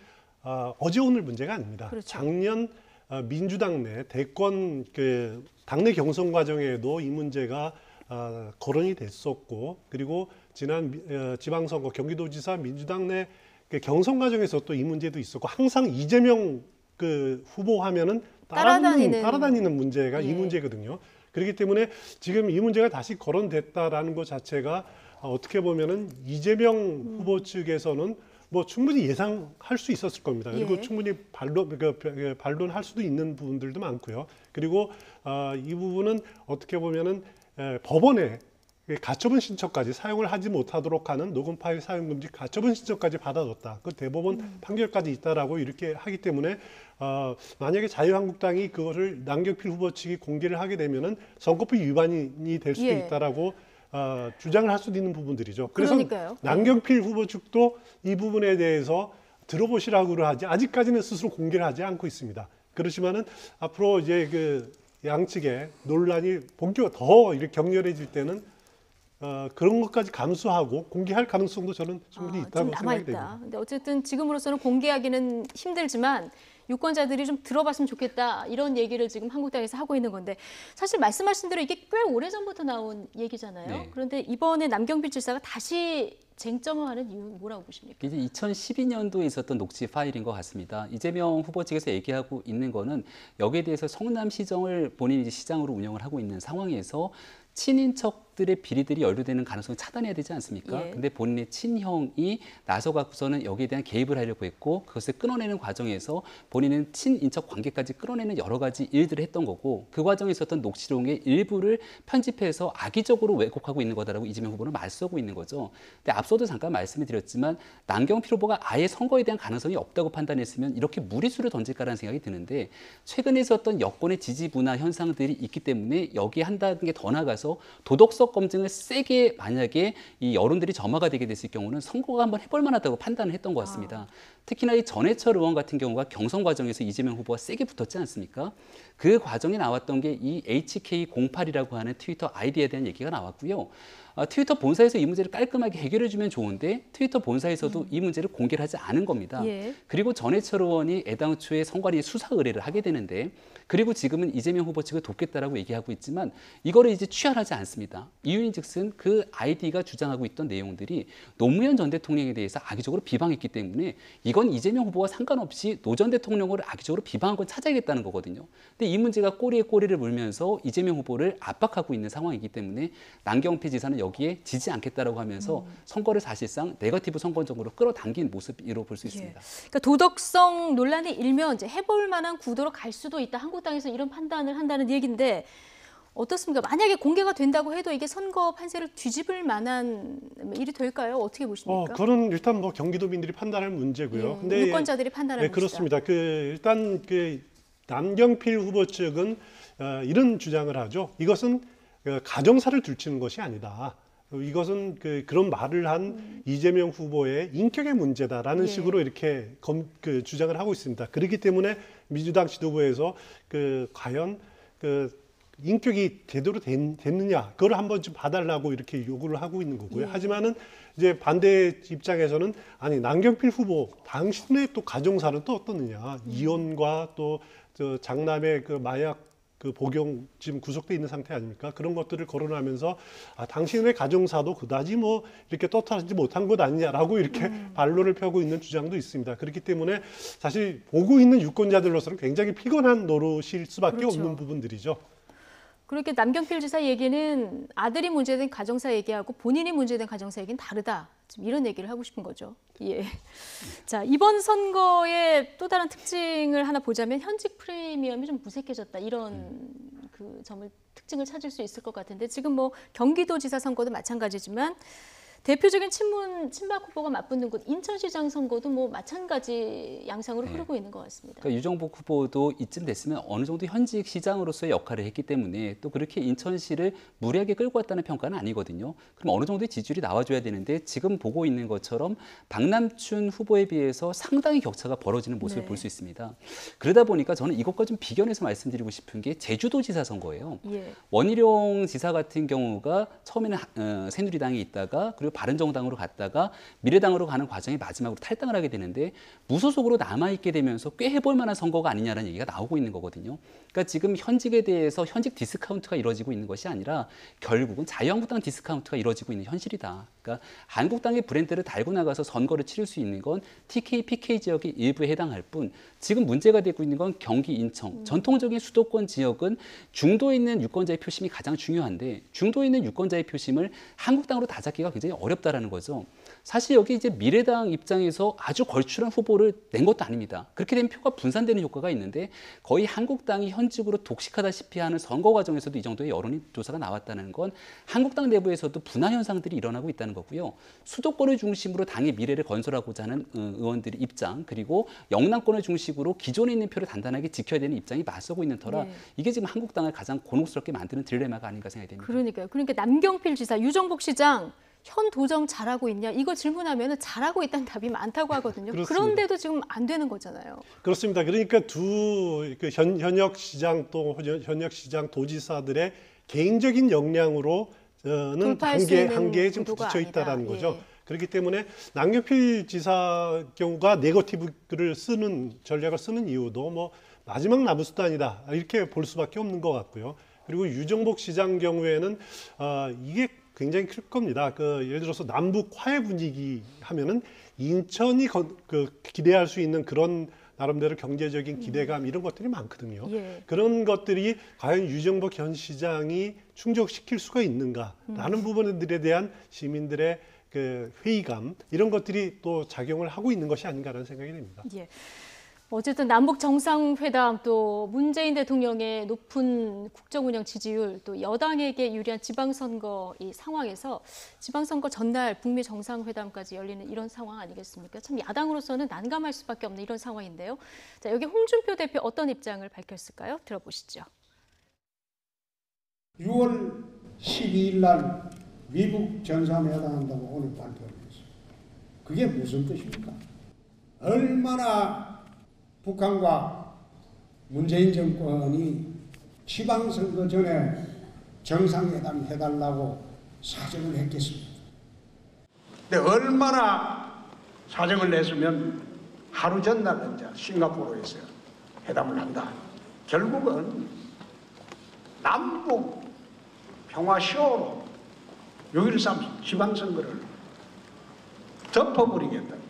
어제 오늘 문제가 아닙니다. 그렇죠. 작년 민주당 내 대권 그 당내 경선 과정에도 이 문제가 거론이 됐었고, 그리고 지난 지방선거 경기도지사 민주당 내 그 경선 과정에서 또 이 문제도 있었고, 항상 이재명 그 후보 하면은 따라다니는 문제가 예. 이 문제거든요. 그렇기 때문에 지금 이 문제가 다시 거론됐다라는 것 자체가 어떻게 보면은 이재명 후보 측에서는 뭐 충분히 예상할 수 있었을 겁니다. 그리고 예. 충분히 반론할 수도 있는 부분들도 많고요. 그리고 이 부분은 어떻게 보면은 법원에 가처분 신청까지 사용을 하지 못하도록 하는 녹음 파일 사용 금지 가처분 신청까지 받아뒀다. 그 대법원 판결까지 있다라고 이렇게 하기 때문에 만약에 자유한국당이 그거를 남경필 후보 측이 공개를 하게 되면은 선거법 위반이 될 수도 예. 있다라고 주장을 할 수도 있는 부분들이죠. 그래서 그러니까요. 남경필 후보 측도 이 부분에 대해서 들어보시라고 하지 아직까지는 스스로 공개를 하지 않고 있습니다. 그렇지만은 앞으로 이제 그 양측의 논란이 본격 더 이렇게 격렬해질 때는 그런 것까지 감수하고 공개할 가능성도 저는 충분히 있다고 좀 생각이 됩니다. 남아있다. 근데 어쨌든 지금으로서는 공개하기는 힘들지만 유권자들이 좀 들어봤으면 좋겠다 이런 얘기를 지금 한국당에서 하고 있는 건데, 사실 말씀하신 대로 이게 꽤 오래전부터 나온 얘기잖아요. 네. 그런데 이번에 남경필 지사가 다시 쟁점을 하는 이유는 뭐라고 보십니까? 이제 2012년도에 있었던 녹취 파일인 것 같습니다. 이재명 후보 측에서 얘기하고 있는 거는 여기에 대해서 성남시정을 본인이 시장으로 운영을 하고 있는 상황에서 친인척들의 비리들이 연루되는 가능성을 차단해야 되지 않습니까? 예. 근데 본인의 친형이 나서갖고서는 여기에 대한 개입을 하려고 했고, 그것을 끊어내는 과정에서 본인은 친인척 관계까지 끌어내는 여러 가지 일들을 했던 거고, 그 과정에 있었던 녹취록의 일부를 편집해서 악의적으로 왜곡하고 있는 거다라고 이재명 후보는 맞서고 있는 거죠. 근데 앞서도 잠깐 말씀을 드렸지만 남경필 후보가 아예 선거에 대한 가능성이 없다고 판단했으면 이렇게 무리수를 던질까라는 생각이 드는데, 최근에 있었던 여권의 지지 분화 현상들이 있기 때문에 여기에 한 단계 더 나가서 도덕성 검증을 세게 만약에 이 여론들이 점화가 되게 됐을 경우는 선거가 한번 해볼 만하다고 판단을 했던 것 같습니다. 특히나 이 전해철 의원 같은 경우가 경선 과정에서 이재명 후보와 세게 붙었지 않습니까? 그 과정에 나왔던 게 이 HK08이라고 하는 트위터 아이디에 대한 얘기가 나왔고요. 트위터 본사에서 이 문제를 깔끔하게 해결해주면 좋은데 트위터 본사에서도 이 문제를 공개를 하지 않은 겁니다. 예. 그리고 전해철 의원이 애당초에 선관위 수사 의뢰를 하게 되는데, 그리고 지금은 이재명 후보 측을 돕겠다라고 얘기하고 있지만 이거를 이제 취하하지 않습니다. 이유인즉슨 그 아이디가 주장하고 있던 내용들이 노무현 전 대통령에 대해서 악의적으로 비방했기 때문에 이건 이재명 후보와 상관없이 노 전 대통령을 악의적으로 비방한 건 찾아야겠다는 거거든요. 근데 이 문제가 꼬리에 꼬리를 물면서 이재명 후보를 압박하고 있는 상황이기 때문에 남경필 지사는 여기에 지지 않겠다라고 하면서 선거를 사실상 네거티브 선거적으로 끌어당긴 모습으로 볼 수 있습니다. 그러니까 도덕성 논란이 일면 이제 해볼 만한 구도로 갈 수도 있다. 한국당에서 이런 판단을 한다는 얘기인데 어떻습니까? 만약에 공개가 된다고 해도 이게 선거 판세를 뒤집을 만한 일이 될까요? 어떻게 보십니까? 그건 일단 뭐 경기도민들이 판단할 문제고요. 예, 근데 유권자들이 판단할 문제다. 그렇습니다. 일단 남경필 후보 측은 이런 주장을 하죠. 이것은 가정사를 들추는 것이 아니다. 이것은 그런 말을 한 이재명 후보의 인격의 문제다라는 예. 식으로 이렇게 주장을 하고 있습니다. 그렇기 때문에 민주당 지도부에서 과연 인격이 제대로 됐느냐, 그걸 한번 좀 봐달라고 이렇게 요구를 하고 있는 거고요. 예. 하지만은 이제 반대 입장에서는 아니 남경필 후보 당신의 또 가정사는 또 어떻느냐, 이혼과 또 장남의 마약 복용 지금 구속돼 있는 상태 아닙니까? 그런 것들을 거론하면서 당신의 가정사도 그다지 뭐 이렇게 떳하지 못한 것 아니냐라고 이렇게 반론을 펴고 있는 주장도 있습니다. 그렇기 때문에 사실 보고 있는 유권자들로서는 굉장히 피곤한 노릇일 수밖에 그렇죠. 없는 부분들이죠. 그렇게 남경필 지사 얘기는 아들이 문제된 가정사 얘기하고 본인이 문제된 가정사 얘기는 다르다. 지금 이런 얘기를 하고 싶은 거죠. 예. 자, 이번 선거의 또 다른 특징을 하나 보자면 현직 프리미엄이 좀 무색해졌다. 이런 특징을 찾을 수 있을 것 같은데 지금 뭐 경기도지사 선거도 마찬가지지만 대표적인 친박 후보가 맞붙는 곳 인천시장 선거도 뭐 마찬가지 양상으로 흐르고 있는 것 같습니다. 그러니까 유정복 후보도 이쯤 됐으면 어느 정도 현직 시장으로서의 역할을 했기 때문에 또 그렇게 인천시를 무리하게 끌고 왔다는 평가는 아니거든요. 그럼 어느 정도의 지지율이 나와줘야 되는데 지금 보고 있는 것처럼 박남춘 후보에 비해서 상당히 격차가 벌어지는 모습을 볼 수 있습니다. 그러다 보니까 저는 이것과 좀 비견해서 말씀드리고 싶은 게 제주도지사 선거예요. 원희룡 지사 같은 경우가 처음에는 새누리당에 있다가 그리고 바른정당으로 갔다가 미래당으로 가는 과정이 마지막으로 탈당을 하게 되는데 무소속으로 남아있게 되면서 꽤 해볼 만한 선거가 아니냐라는 얘기가 나오고 있는 거거든요. 그러니까 지금 현직에 대해서 현직 디스카운트가 이루어지고 있는 것이 아니라 결국은 자유한국당 디스카운트가 이루어지고 있는 현실이다. 그러니까 한국당의 브랜드를 달고 나가서 선거를 치를 수 있는 건 TK, PK 지역이 일부에 해당할 뿐 지금 문제가 되고 있는 건 경기, 인천. 전통적인 수도권 지역은 중도에 있는 유권자의 표심이 가장 중요한데 중도에 있는 유권자의 표심을 한국당으로 다잡기가 굉장히 어렵다라는 거죠. 사실 여기 이제 미래당 입장에서 아주 걸출한 후보를 낸 것도 아닙니다. 그렇게 되면 표가 분산되는 효과가 있는데 거의 한국당이 현직으로 독식하다시피 하는 선거 과정에서도 이 정도의 여론조사가 나왔다는 건 한국당 내부에서도 분화 현상들이 일어나고 있다는 거고요. 수도권을 중심으로 당의 미래를 건설하고자 하는 의원들의 입장 그리고 영남권을 중심으로 기존에 있는 표를 단단하게 지켜야 되는 입장이 맞서고 있는 터라 이게 지금 한국당을 가장 곤혹스럽게 만드는 딜레마가 아닌가 생각이 됩니다. 그러니까요. 그러니까 남경필 지사, 유정복 시장 현 도정 잘하고 있냐 이거 질문하면 잘하고 있다는 답이 많다고 하거든요. 그렇습니다. 그런데도 지금 안 되는 거잖아요. 그렇습니다. 그러니까 현역 시장 또 현역 시장 도지사들의 개인적인 역량으로는 한계에 지금 부딪혀 있다라는 거죠. 그렇기 때문에 남경필 지사 경우가 네거티브를 쓰는 전략을 쓰는 이유도 뭐 마지막 남은 수단이다 이렇게 볼 수밖에 없는 것 같고요. 그리고 유정복 시장 경우에는 이게 굉장히 클 겁니다. 예를 들어서 남북 화해 분위기 하면은 인천이 기대할 수 있는 그런 나름대로 경제적인 기대감 이런 것들이 많거든요. 그런 것들이 과연 유정복 현 시장이 충족시킬 수가 있는가라는 부분들에 대한 시민들의 회의감 이런 것들이 또 작용을 하고 있는 것이 아닌가라는 생각이 듭니다. 어쨌든 남북 정상회담 또 문재인 대통령의 높은 국정운영 지지율 또 여당에게 유리한 지방선거 이 상황에서 지방선거 전날 북미 정상회담까지 열리는 이런 상황 아니겠습니까? 참 야당으로서는 난감할 수밖에 없는 이런 상황인데요. 자, 여기 홍준표 대표 어떤 입장을 밝혔을까요? 들어보시죠. 6월 12일 날 미국 정상회담 한다고 오늘 발표를 했어요. 그게 무슨 뜻입니까? 얼마나 북한과 문재인 정권이 지방선거 전에 정상회담 해달라고 사정을 했겠습니까? 근데 얼마나 사정을 냈으면 하루 전날 이제 싱가포르에서 회담을 한다. 결국은 남북 평화쇼로 6.13 지방선거를 덮어버리겠다.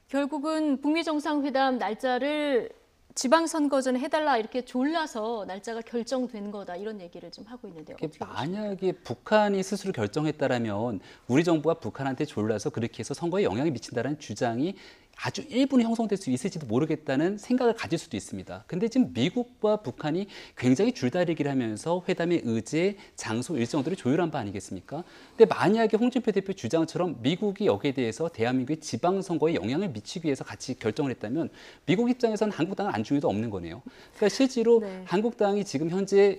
결국은 북미 정상회담 날짜를 지방선거 전에 해달라 이렇게 졸라서 날짜가 결정된 거다 이런 얘기를 좀 하고 있는데요. 만약에 북한이 스스로 결정했다라면 우리 정부가 북한한테 졸라서 그렇게 해서 선거에 영향이 미친다는 주장이 아주 일부는 형성될 수 있을지도 모르겠다는 생각을 가질 수도 있습니다. 근데 지금 미국과 북한이 굉장히 줄다리기를 하면서 회담의 의제, 장소, 일정들을 조율한 바 아니겠습니까? 근데 만약에 홍준표 대표 주장처럼 미국이 여기에 대해서 대한민국의 지방선거에 영향을 미치기 위해서 같이 결정을 했다면 미국 입장에서는 한국당은 안중에도 없는 거네요. 그러니까 실제로 한국당이 지금 현재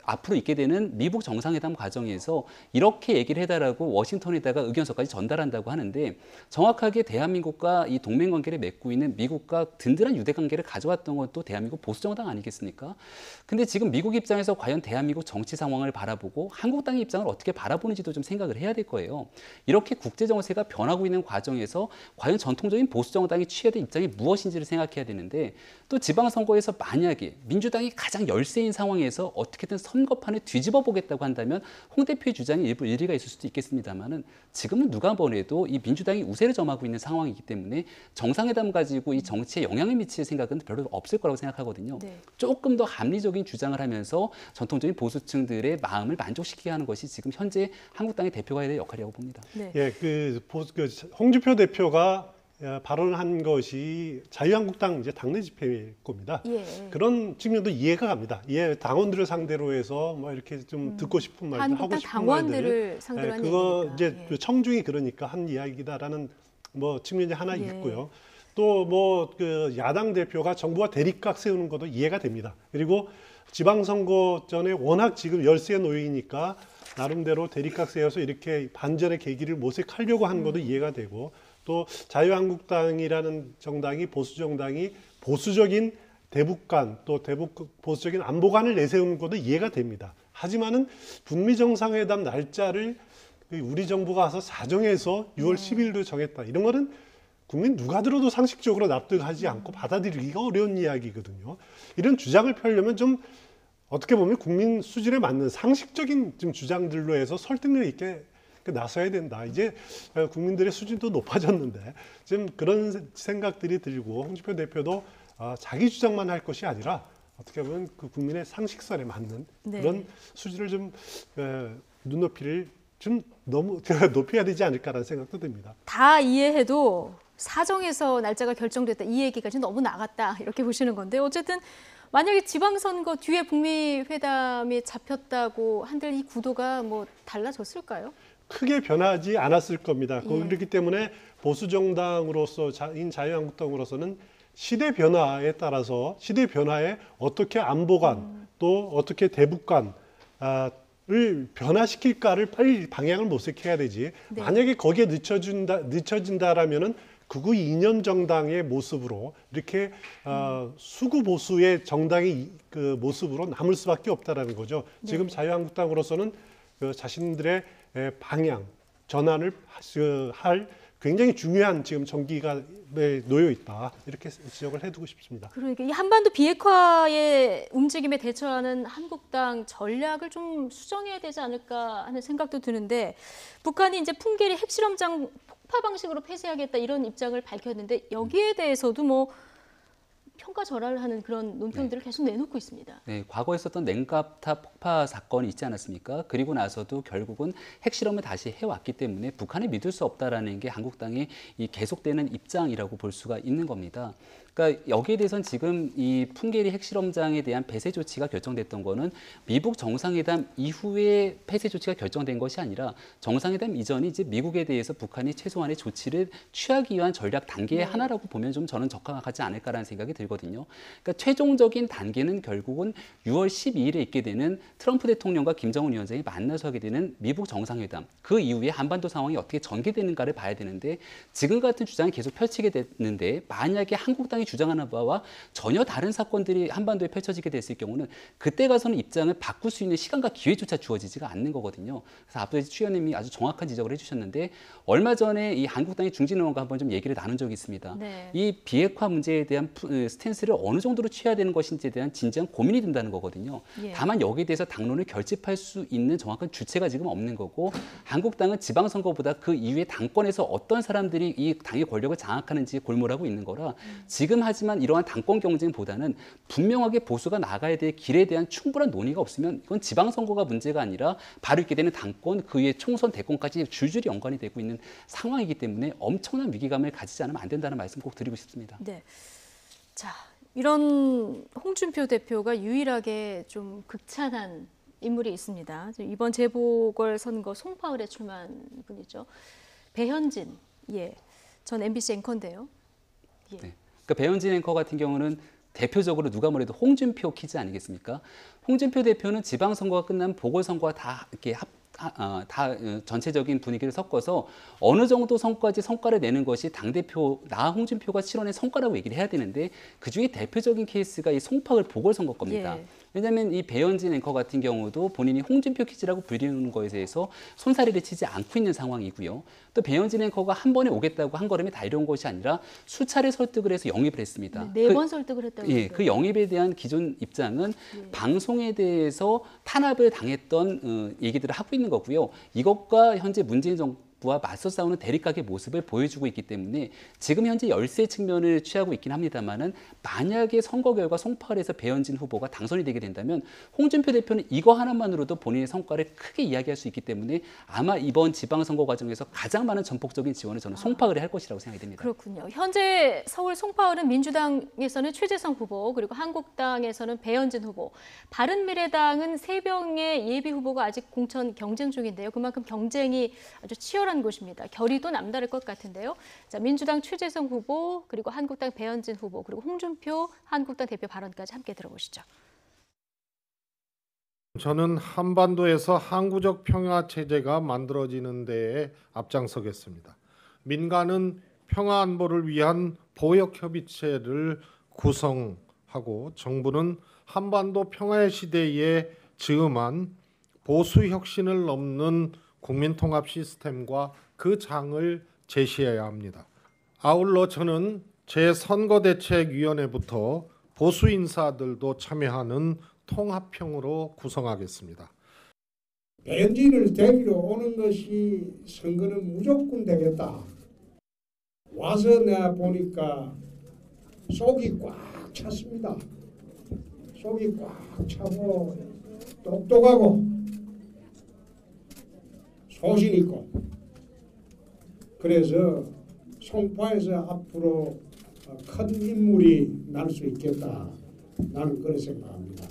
앞으로 있게 되는 미국 정상회담 과정에서 이렇게 얘기를 해달라고 워싱턴에다가 의견서까지 전달한다고 하는데 정확하게 대한민국과 이 동맹관계를 맺고 있는 미국과 든든한 유대관계를 가져왔던 것도 대한민국 보수정당 아니겠습니까? 근데 지금 미국 입장에서 과연 대한민국 정치 상황을 바라보고 한국당의 입장을 어떻게 바라보는지도 좀 생각을 해야 될 거예요. 이렇게 국제정세가 변하고 있는 과정에서 과연 전통적인 보수정당이 취해야 될 입장이 무엇인지를 생각해야 되는데 또 지방선거에서 만약에 민주당이 가장 열세인 상황에서 어떻게든 선거판을 뒤집어 보겠다고 한다면 홍 대표의 주장이 일부 일리가 있을 수도 있겠습니다만은 지금은 누가 보내도 이 민주당이 우세를 점하고 있는 상황이기 때문에 정상회담 가지고 이 정치에 영향을 미칠 생각은 별로 없을 거라고 생각하거든요. 조금 더 합리적인 주장을 하면서 전통적인 보수층들의 마음을 만족시키게 하는 것이 지금 현재 한국당의 대표가 해야 될 역할이라고 봅니다. 홍준표 대표가 발언한 것이 자유한국당 이제 당내 집회일 겁니다. 예. 그런 측면도 이해가 갑니다. 당원들을 상대로 해서 뭐 이렇게 좀 듣고 싶은 말들, 하고 한국당 싶은 당원들을 말들, 상대로 한 그거 얘기니까. 이제 예. 청중이 그러니까 한 이야기다라는 뭐 측면이 하나 있고요. 또 뭐 그 야당 대표가 정부와 대립각 세우는 것도 이해가 됩니다. 그리고 지방선거 전에 워낙 지금 열세에 놓이니까 나름대로 대립각 세워서 이렇게 반전의 계기를 모색하려고 하는 것도 이해가 되고, 또 자유한국당이라는 정당이 보수 정당이 보수적인 대북관 또 보수적인 안보관을 내세우는 것도 이해가 됩니다. 하지만은 북미 정상회담 날짜를 우리 정부가 와서 사정해서 6월 10일로 정했다. 이런 거는 국민 누가 들어도 상식적으로 납득하지 않고 받아들이기가 어려운 이야기거든요. 이런 주장을 펴려면 좀 어떻게 보면 국민 수준에 맞는 상식적인 좀 주장들로 해서 설득력 있게 나서야 된다. 이제 국민들의 수준도 높아졌는데 지금 그런 생각들이 들고, 홍준표 대표도 자기 주장만 할 것이 아니라 어떻게 보면 그 국민의 상식선에 맞는 그런 수준을 좀 눈높이를 좀 너무 높여야 되지 않을까라는 생각도 듭니다. 다 이해해도 사정에서 날짜가 결정됐다 이 얘기까지 너무 나갔다 이렇게 보시는 건데, 어쨌든 만약에 지방선거 뒤에 북미 회담이 잡혔다고 한들 이 구도가 뭐 달라졌을까요? 크게 변하지 않았을 겁니다. 그렇기 때문에 보수 정당으로서 자유한국당으로서는 시대 변화에 따라서 시대 변화에 어떻게 안보관 또 어떻게 대북관을 변화시킬까를 빨리 방향을 모색해야 되지. 만약에 거기에 늦춰진다라면은 극우 이념 정당의 모습으로 이렇게 수구 보수의 정당의 그 모습으로 남을 수밖에 없다라는 거죠. 지금 자유한국당으로서는 그 자신들의 방향 전환을 할 굉장히 중요한 지금 전기가 놓여 있다, 이렇게 지적을 해두고 싶습니다. 그러니까 이 한반도 비핵화의 움직임에 대처하는 한국당 전략을 좀 수정해야 되지 않을까 하는 생각도 드는데, 북한이 이제 풍계리 핵실험장 폭파 방식으로 폐쇄하겠다 이런 입장을 밝혔는데, 여기에 대해서도 뭐 평가절하를 하는 그런 논평들을 계속 내놓고 있습니다. 네, 과거에 있었던 냉갑탑 폭파 사건이 있지 않았습니까? 그리고 나서도 결국은 핵실험을 다시 해왔기 때문에 북한을 믿을 수 없다라는 게 한국당의 이 계속되는 입장이라고 볼 수가 있는 겁니다. 그러니까 여기에 대해서는 지금 이 풍계리 핵실험장에 대한 폐쇄 조치가 결정됐던 거는 미북 정상회담 이후에 폐쇄 조치가 결정된 것이 아니라 정상회담 이전에 이제 미국에 대해서 북한이 최소한의 조치를 취하기 위한 전략 단계의 하나라고 보면 좀 저는 적합하지 않을까라는 생각이 들거든요. 그러니까 최종적인 단계는 결국은 6월 12일에 있게 되는 트럼프 대통령과 김정은 위원장이 만나서 하게 되는 미북 정상회담, 그 이후에 한반도 상황이 어떻게 전개되는가를 봐야 되는데, 지금 같은 주장이 계속 펼치게 됐는데 만약에 한국당이 주장하는 바와 전혀 다른 사건들이 한반도에 펼쳐지게 됐을 경우는 그때 가서는 입장을 바꿀 수 있는 시간과 기회조차 주어지지가 않는 거거든요. 그래서 앞서 추 의원님이 아주 정확한 지적을 해주셨는데, 얼마 전에 이 한국당의 중진 의원과 한번 좀 얘기를 나눈 적이 있습니다. 이 비핵화 문제에 대한 스탠스를 어느 정도로 취해야 되는 것인지에 대한 진지한 고민이 든다는 거거든요. 다만 여기에 대해서 당론을 결집할 수 있는 정확한 주체가 지금 없는 거고, 한국당은 지방선거보다 그 이후에 당권에서 어떤 사람들이 이 당의 권력을 장악하는지 골몰하고 있는 거라, 지금 하지만 이러한 당권 경쟁보다는 분명하게 보수가 나가야 될 길에 대한 충분한 논의가 없으면 이건 지방선거가 문제가 아니라 바로 있게 되는 당권, 그 위에 총선, 대권까지 줄줄이 연관이 되고 있는 상황이기 때문에 엄청난 위기감을 가지지 않으면 안 된다는 말씀 꼭 드리고 싶습니다. 네. 자, 이런 홍준표 대표가 유일하게 좀 극찬한 인물이 있습니다. 이번 재보궐선거 송파을에 출마한 분이죠. 배현진, 전 MBC 앵커인데요. 네. 그러니까 배현진 앵커 같은 경우는 대표적으로 누가 뭐래도 홍준표 키즈 아니겠습니까? 홍준표 대표는 지방선거가 끝나면 보궐선거와 다 이렇게 전체적인 분위기를 섞어서 어느 정도 성과를 내는 것이 당대표 나 홍준표가 실현의 성과라고 얘기를 해야 되는데, 그중에 대표적인 케이스가 이 송파을 보궐선거 겁니다. 왜냐하면 이 배현진 앵커 같은 경우도 본인이 홍준표 키즈라고 부르는 거에 대해서 손사래를 치지 않고 있는 상황이고요. 또 배현진 앵커가 한 번에 오겠다고 한 걸음에 달려온 것이 아니라 수차례 설득을 해서 영입을 했습니다. 네 번 설득을 했다고. 그 영입에 대한 기존 입장은 방송에 대해서 탄압을 당했던 얘기들을 하고 있는 거고요. 이것과 현재 문재인 정부와 맞서 싸우는 대립각의 모습을 보여주고 있기 때문에 지금 현재 열세 측면을 취하고 있긴 합니다만은 만약에 선거 결과 송파을에서 배현진 후보가 당선이 되게 된다면 홍준표 대표는 이거 하나만으로도 본인의 성과를 크게 이야기할 수 있기 때문에 아마 이번 지방선거 과정에서 가장 많은 전폭적인 지원을 저는 송파을에 할 것이라고 생각이 됩니다. 그렇군요. 현재 서울 송파을은 민주당에서는 최재성 후보, 그리고 한국당에서는 배현진 후보, 바른미래당은 3명의 예비 후보가 아직 공천 경쟁 중인데요. 그만큼 경쟁이 아주 치열한 곳입니다. 결의도 남다를 것 같은데요. 자, 민주당 최재성 후보, 그리고 한국당 배현진 후보, 그리고 홍준표 한국당 대표 발언까지 함께 들어보시죠. 저는 한반도에서 항구적 평화 체제가 만들어지는 데에 앞장서겠습니다. 민간은 평화 안보를 위한 보역 협의체를 구성하고 정부는 한반도 평화의 시대에 즈음한 보수 혁신을 넘는 국민통합 시스템과 그 장을 제시해야 합니다. 아울러 저는 제 선거대책위원회부터 보수 인사들도 참여하는 통합형으로 구성하겠습니다. 배현진을 데리러 오는 것이 선거는 무조건 되겠다. 와서 내가 보니까 속이 꽉 찼습니다. 속이 꽉 차고 똑똑하고 소신 있고, 그래서 송파에서 앞으로 큰 인물이 날 수 있겠다. 나는 그렇게 생각합니다.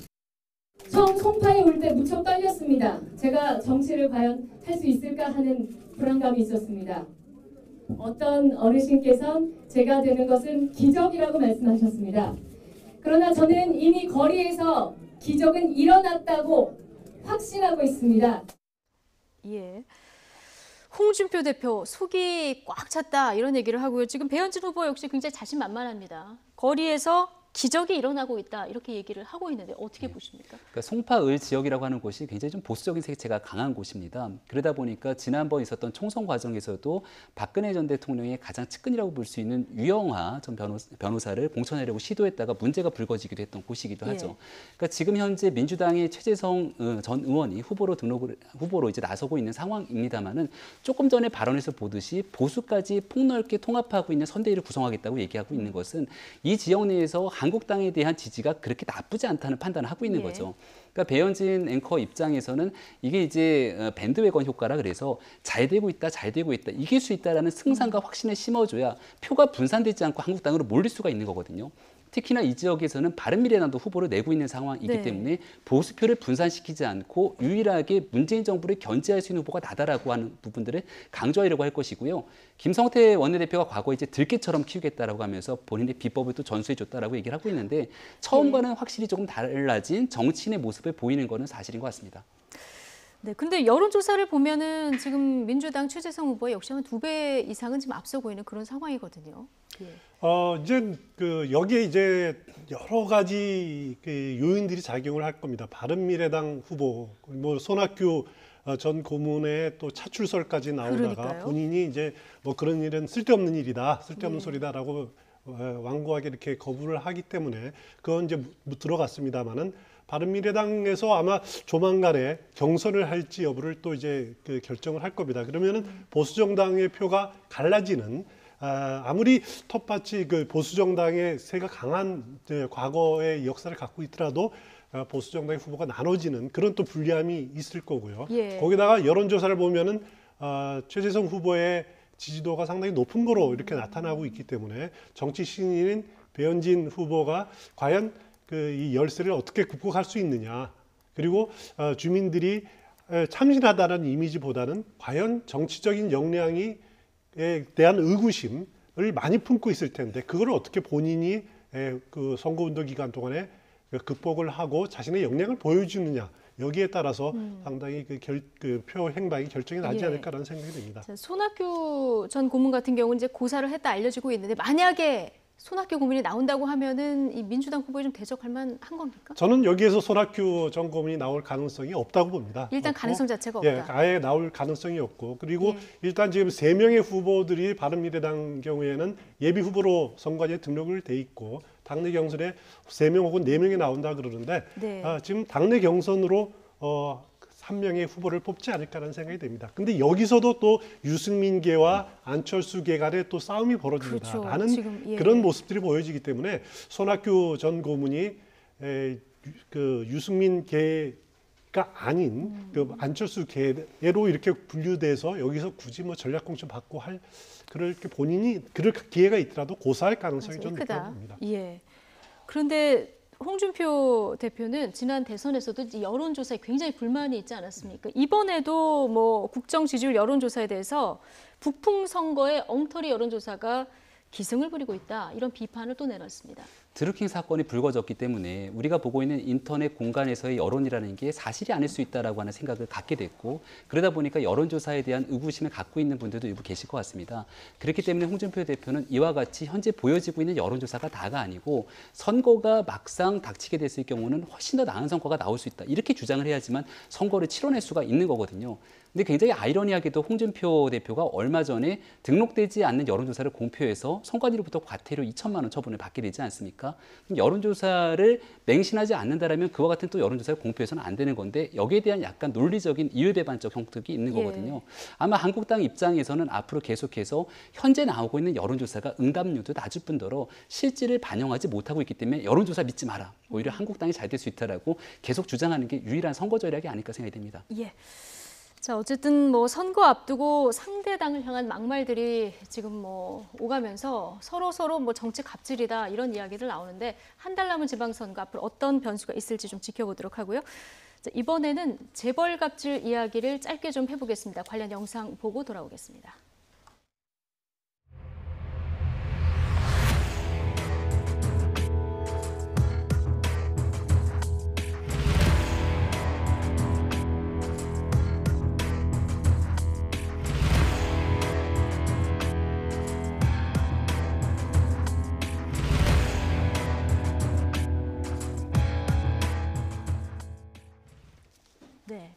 처음 송파에 올 때 무척 떨렸습니다. 제가 정치를 과연 할 수 있을까 하는 불안감이 있었습니다. 어떤 어르신께서는 제가 되는 것은 기적이라고 말씀하셨습니다. 그러나 저는 이미 거리에서 기적은 일어났다고 확신하고 있습니다. 예. 홍준표 대표 속이 꽉 찼다 이런 얘기를 하고요. 지금 배현진 후보 역시 굉장히 자신만만합니다. 거리에서 기적이 일어나고 있다 이렇게 얘기를 하고 있는데 어떻게 보십니까? 그러니까 송파을 지역이라고 하는 곳이 굉장히 좀 보수적인 색채가 강한 곳입니다. 그러다 보니까 지난번 있었던 총선 과정에서도 박근혜 전 대통령의 가장 측근이라고 볼 수 있는 유영하 전 변호사를 공천하려고 시도했다가 문제가 불거지기도 했던 곳이기도 하죠. 그러니까 지금 현재 민주당의 최재성 전 의원이 후보로 이제 나서고 있는 상황입니다만은 조금 전에 발언에서 보듯이 보수까지 폭넓게 통합하고 있는 선대위를 구성하겠다고 얘기하고 있는 것은 이 지역 내에서 한국당에 대한 지지가 그렇게 나쁘지 않다는 판단을 하고 있는 거죠. 그러니까 배현진 앵커 입장에서는 이게 이제 밴드웨건 효과라 그래서 잘 되고 있다, 이길 수 있다라는 승산과 확신을 심어줘야 표가 분산되지 않고 한국당으로 몰릴 수가 있는 거거든요. 특히나 이 지역에서는 바른미래당도 후보를 내고 있는 상황이기 때문에 보수표를 분산시키지 않고 유일하게 문재인 정부를 견제할 수 있는 후보가 나다라고 하는 부분들을 강조하려고 할 것이고요. 김성태 원내대표가 과거에 이제 들깨처럼 키우겠다라고 하면서 본인의 비법을 또 전수해줬다라고 얘기를 하고 있는데 처음과는 확실히 조금 달라진 정치인의 모습을 보이는 것은 사실인 것 같습니다. 네, 근데 여론조사를 보면은 지금 민주당 최재성 후보의 역시 한 2배 이상은 지금 앞서고 있는 그런 상황이거든요. 예. 이제 여기에 이제 여러 가지 요인들이 작용을 할 겁니다. 바른미래당 후보, 뭐 손학규 전 고문의 또 차출설까지 나오다가 그러니까요. 본인이 이제 뭐 그런 일은 쓸데없는 일이다, 쓸데없는 소리다라고 완고하게 이렇게 거부를 하기 때문에 그건 이제 들어갔습니다만은. 바른미래당에서 아마 조만간에 경선을 할지 여부를 또 이제 결정을 할 겁니다. 그러면은 보수정당의 표가 갈라지는 아무리 텃밭이 보수정당의 세가 강한 과거의 역사를 갖고 있더라도 보수정당의 후보가 나눠지는 그런 또 불리함이 있을 거고요. 거기다가 여론조사를 보면은 최재성 후보의 지지도가 상당히 높은 거로 이렇게 나타나고 있기 때문에 정치 신인인 배현진 후보가 과연 이 열세를 어떻게 극복할 수 있느냐, 그리고 주민들이 참신하다는 이미지보다는 과연 정치적인 역량에 대한 의구심을 많이 품고 있을 텐데 그걸 어떻게 본인이 그 선거운동 기간 동안에 극복을 하고 자신의 역량을 보여주느냐, 여기에 따라서 상당히 그 표 행방이 결정이 나지 않을까라는 생각이 듭니다. 손학규 전 고문 같은 경우는 이제 고사를 했다 알려지고 있는데 만약에 손학규 고문이 나온다고 하면은 이 민주당 후보에 좀 대적할 만한 겁니까? 저는 여기에서 손학규 전 고문이 나올 가능성이 없다고 봅니다. 일단 없고, 가능성 자체가 없다. 아예 나올 가능성이 없고, 그리고 일단 지금 3명의 후보들이 바른미래당 경우에는 예비 후보로 선관위에 등록을 돼 있고 당내 경선에 3명 혹은 4명이 나온다 그러는데 지금 당내 경선으로 한 명의 후보를 뽑지 않을까라는 생각이 듭니다. 근데 여기서도 또 유승민계와 안철수계 간의 또 싸움이 벌어진다라는 그렇죠. 그런 모습들이 보여지기 때문에 손학규 전 고문이 그 유승민계가 아닌 그 안철수계로 이렇게 분류돼서 여기서 굳이 뭐 전략공천 받고 할 그렇게 본인이 그럴 기회가 있더라도 고사할 가능성이 좀 높다고 봅니다. 예. 그런데 홍준표 대표는 지난 대선에서도 여론조사에 굉장히 불만이 있지 않았습니까? 이번에도 뭐 국정 지지율 여론조사에 대해서 북풍 선거의 엉터리 여론조사가 기승을 부리고 있다. 이런 비판을 또 내놨습니다. 드루킹 사건이 불거졌기 때문에 우리가 보고 있는 인터넷 공간에서의 여론이라는 게 사실이 아닐 수 있다라고 하는 생각을 갖게 됐고 그러다 보니까 여론조사에 대한 의구심을 갖고 있는 분들도 일부 계실 것 같습니다. 그렇기 때문에 홍준표 대표는 이와 같이 현재 보여지고 있는 여론조사가 다가 아니고 선거가 막상 닥치게 됐을 경우는 훨씬 더 나은 성과가 나올 수 있다. 이렇게 주장을 해야지만 선거를 치러낼 수가 있는 거거든요. 근데 굉장히 아이러니하게도 홍준표 대표가 얼마 전에 등록되지 않는 여론조사를 공표해서 선관위로부터 과태료 2천만 원 처분을 받게 되지 않습니까? 그럼 여론조사를 맹신하지 않는다라면 그와 같은 또 여론조사를 공표해서는 안 되는 건데 여기에 대한 약간 논리적인 이율배반적 형식이 있는 거거든요. 아마 한국당 입장에서는 앞으로 계속해서 현재 나오고 있는 여론조사가 응답률도 낮을 뿐더러 실질을 반영하지 못하고 있기 때문에 여론조사 믿지 마라. 오히려 한국당이 잘 될 수 있다라고 계속 주장하는 게 유일한 선거 전략이 아닐까 생각이 됩니다. 예. 자, 어쨌든 뭐 선거 앞두고 상대당을 향한 막말들이 지금 뭐 오가면서 서로 뭐 정치 갑질이다 이런 이야기들 나오는데 한 달 남은 지방선거 앞으로 어떤 변수가 있을지 좀 지켜보도록 하고요. 자, 이번에는 재벌 갑질 이야기를 짧게 좀 해보겠습니다. 관련 영상 보고 돌아오겠습니다. 네,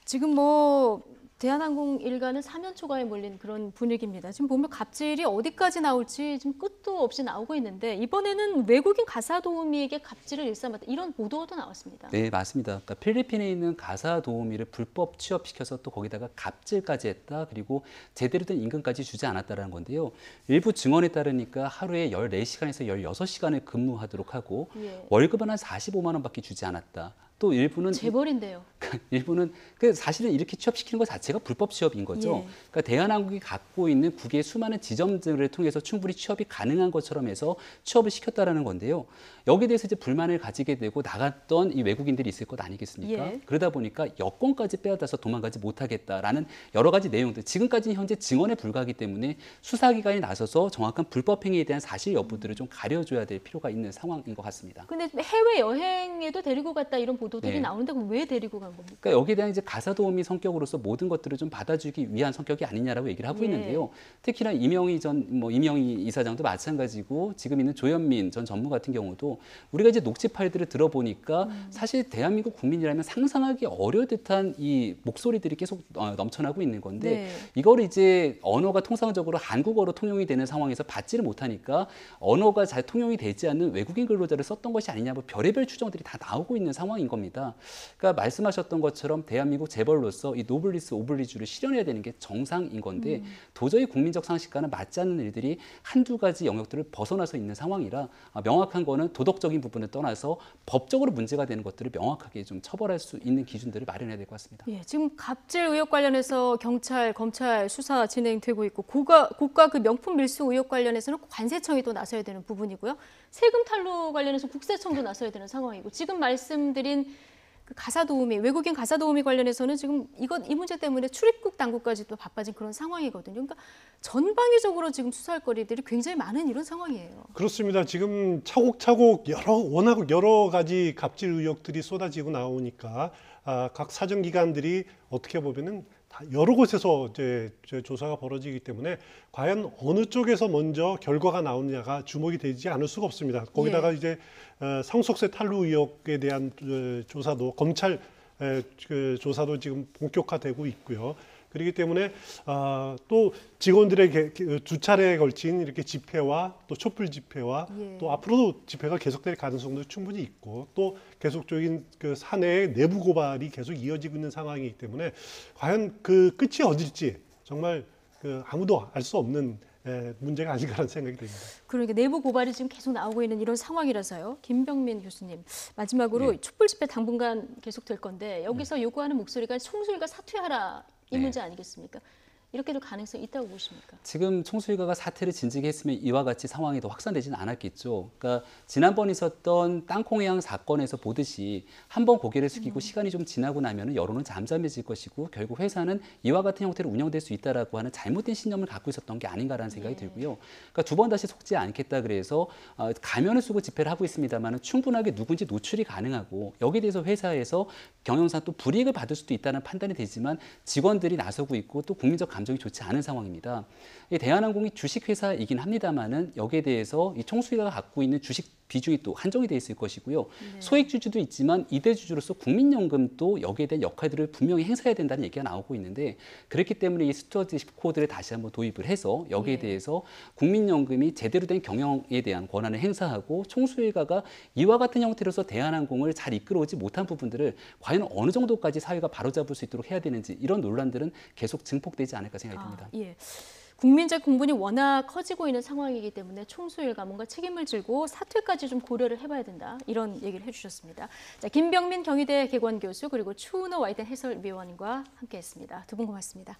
지금 뭐 대한항공 일가는 사면 초과에 몰린 그런 분위기입니다. 지금 보면 갑질이 어디까지 나올지 지금 끝도 없이 나오고 있는데 이번에는 외국인 가사 도우미에게 갑질을 일삼았다 이런 보도도 나왔습니다. 네, 맞습니다. 그러니까 필리핀에 있는 가사 도우미를 불법 취업시켜서 또 거기다가 갑질까지 했다. 그리고 제대로 된 임금까지 주지 않았다는 건데요. 일부 증언에 따르니까 하루에 14시간에서 16시간을 근무하도록 하고 월급은 한 45만 원밖에 주지 않았다. 또 일부는 재벌인데요. 일부는 사실은 이렇게 취업시키는 것 자체가 불법 취업인 거죠. 그러니까 대한항공이 갖고 있는 국외 수많은 지점들을 통해서 충분히 취업이 가능한 것처럼 해서 취업을 시켰다라는 건데요. 여기에 대해서 이제 불만을 가지게 되고 나갔던 이 외국인들이 있을 것 아니겠습니까? 그러다 보니까 여권까지 빼앗아서 도망가지 못하겠다라는 여러 가지 내용들. 지금까지는 현재 증언에 불과하기 때문에 수사기관이 나서서 정확한 불법 행위에 대한 사실 여부들을 좀 가려줘야 될 필요가 있는 상황인 것 같습니다. 근데 해외 여행에도 데리고 갔다 이런 보도들이 나오는데 그럼 왜 데리고 간 겁니까? 그러니까 여기에 대한 이제 가사 도우미 성격으로서 모든 것들을 좀 받아주기 위한 성격이 아니냐라고 얘기를 하고 있는데요. 특히나 이명희 이사장도 마찬가지고 지금 있는 조현민 전 전무 같은 경우도 우리가 이제 녹취 파일들을 들어보니까 사실 대한민국 국민이라면 상상하기 어려울 듯한 이 목소리들이 계속 넘쳐나고 있는 건데 이걸 이제 언어가 통상적으로 한국어로 통용이 되는 상황에서 받지를 못하니까 언어가 잘 통용이 되지 않는 외국인 근로자를 썼던 것이 아니냐 뭐 별의별 추정들이 다 나오고 있는 상황인 겁니다. 그러니까 말씀하셨던 것처럼 대한민국 재벌로서 이 노블리스 오블리주를 실현해야 되는 게 정상인 건데 도저히 국민적 상식과는 맞지 않는 일들이 한두 가지 영역들을 벗어나서 있는 상황이라 명확한 거는 도덕적인 부분을 떠나서 법적으로 문제가 되는 것들을 명확하게 좀 처벌할 수 있는 기준들을 마련해야 될 것 같습니다. 예, 지금 갑질 의혹 관련해서 경찰, 검찰 수사 진행되고 있고 고가 그 명품 밀수 의혹 관련해서는 관세청이 또 나서야 되는 부분이고요. 세금 탈루 관련해서 국세청도 나서야 되는 상황이고 지금 말씀드린 그 가사 도우미, 외국인 가사 도우미 관련해서는 지금 이 문제 때문에 출입국 당국까지 또 바빠진 그런 상황이거든요. 그러니까 전방위적으로 지금 수사할 거리들이 굉장히 많은 이런 상황이에요. 그렇습니다. 지금 차곡차곡 워낙 여러 가지 갑질 의혹들이 쏟아지고 나오니까 각 사정기관들이 어떻게 보면은 여러 곳에서 이제 조사가 벌어지기 때문에 과연 어느 쪽에서 먼저 결과가 나오느냐가 주목이 되지 않을 수가 없습니다. 거기다가 이제 상속세 탈루 의혹에 대한 조사도 검찰 조사도 지금 본격화되고 있고요. 그렇기 때문에 또 직원들의 두 차례에 걸친 이렇게 집회와 또 촛불 집회와 또 앞으로도 집회가 계속될 가능성도 충분히 있고 또 계속적인 그 사내의 내부 고발이 계속 이어지고 있는 상황이기 때문에 과연 그 끝이 어딜지 정말 그 아무도 알 수 없는 문제가 아닌가라는 생각이 듭니다. 그러니까 내부 고발이 지금 계속 나오고 있는 이런 상황이라서요. 김병민 교수님, 마지막으로 촛불 집회 당분간 계속될 건데 여기서 요구하는 목소리가 총수일가 사퇴하라 이 문제 아니겠습니까? 이렇게도 가능성이 있다고 보십니까? 지금 총수일가가 사퇴를 진지하게 했으면 이와 같이 상황이 더 확산되지는 않았겠죠. 그러니까 지난번 있었던 땅콩해양 사건에서 보듯이 한번 고개를 숙이고 시간이 좀 지나고 나면 여론은 잠잠해질 것이고 결국 회사는 이와 같은 형태로 운영될 수 있다라고 하는 잘못된 신념을 갖고 있었던 게 아닌가라는 생각이 들고요. 그러니까 두 번 다시 속지 않겠다 그래서 가면을 쓰고 집회를 하고 있습니다만 충분하게 누군지 노출이 가능하고 여기에 대해서 회사에서 경영상 또 불이익을 받을 수도 있다는 판단이 되지만 직원들이 나서고 있고 또 국민적 감정이 좋지 않은 상황입니다. 대한항공이 주식회사이긴 합니다만은 여기에 대해서 이 총수일가가 갖고 있는 주식 비중이 또 한정이 돼 있을 것이고요. 소액주주도 있지만 이대주주로서 국민연금도 여기에 대한 역할들을 분명히 행사해야 된다는 얘기가 나오고 있는데 그렇기 때문에 이 스튜어드십 코드를 다시 한번 도입을 해서 여기에 대해서 국민연금이 제대로 된 경영에 대한 권한을 행사하고 총수일가가 이와 같은 형태로서 대한항공을 잘 이끌어오지 못한 부분들을 과연 어느 정도까지 사회가 바로잡을 수 있도록 해야 되는지 이런 논란들은 계속 증폭되지 않을까 생각이 듭니다. 국민적 공분이 워낙 커지고 있는 상황이기 때문에 총수일가 뭔가 책임을 지고 사퇴까지 좀 고려를 해봐야 된다. 이런 얘기를 해주셨습니다. 자, 김병민 경희대 개관교수 그리고 추은호 와이든 해설위원과 함께했습니다. 두 분 고맙습니다.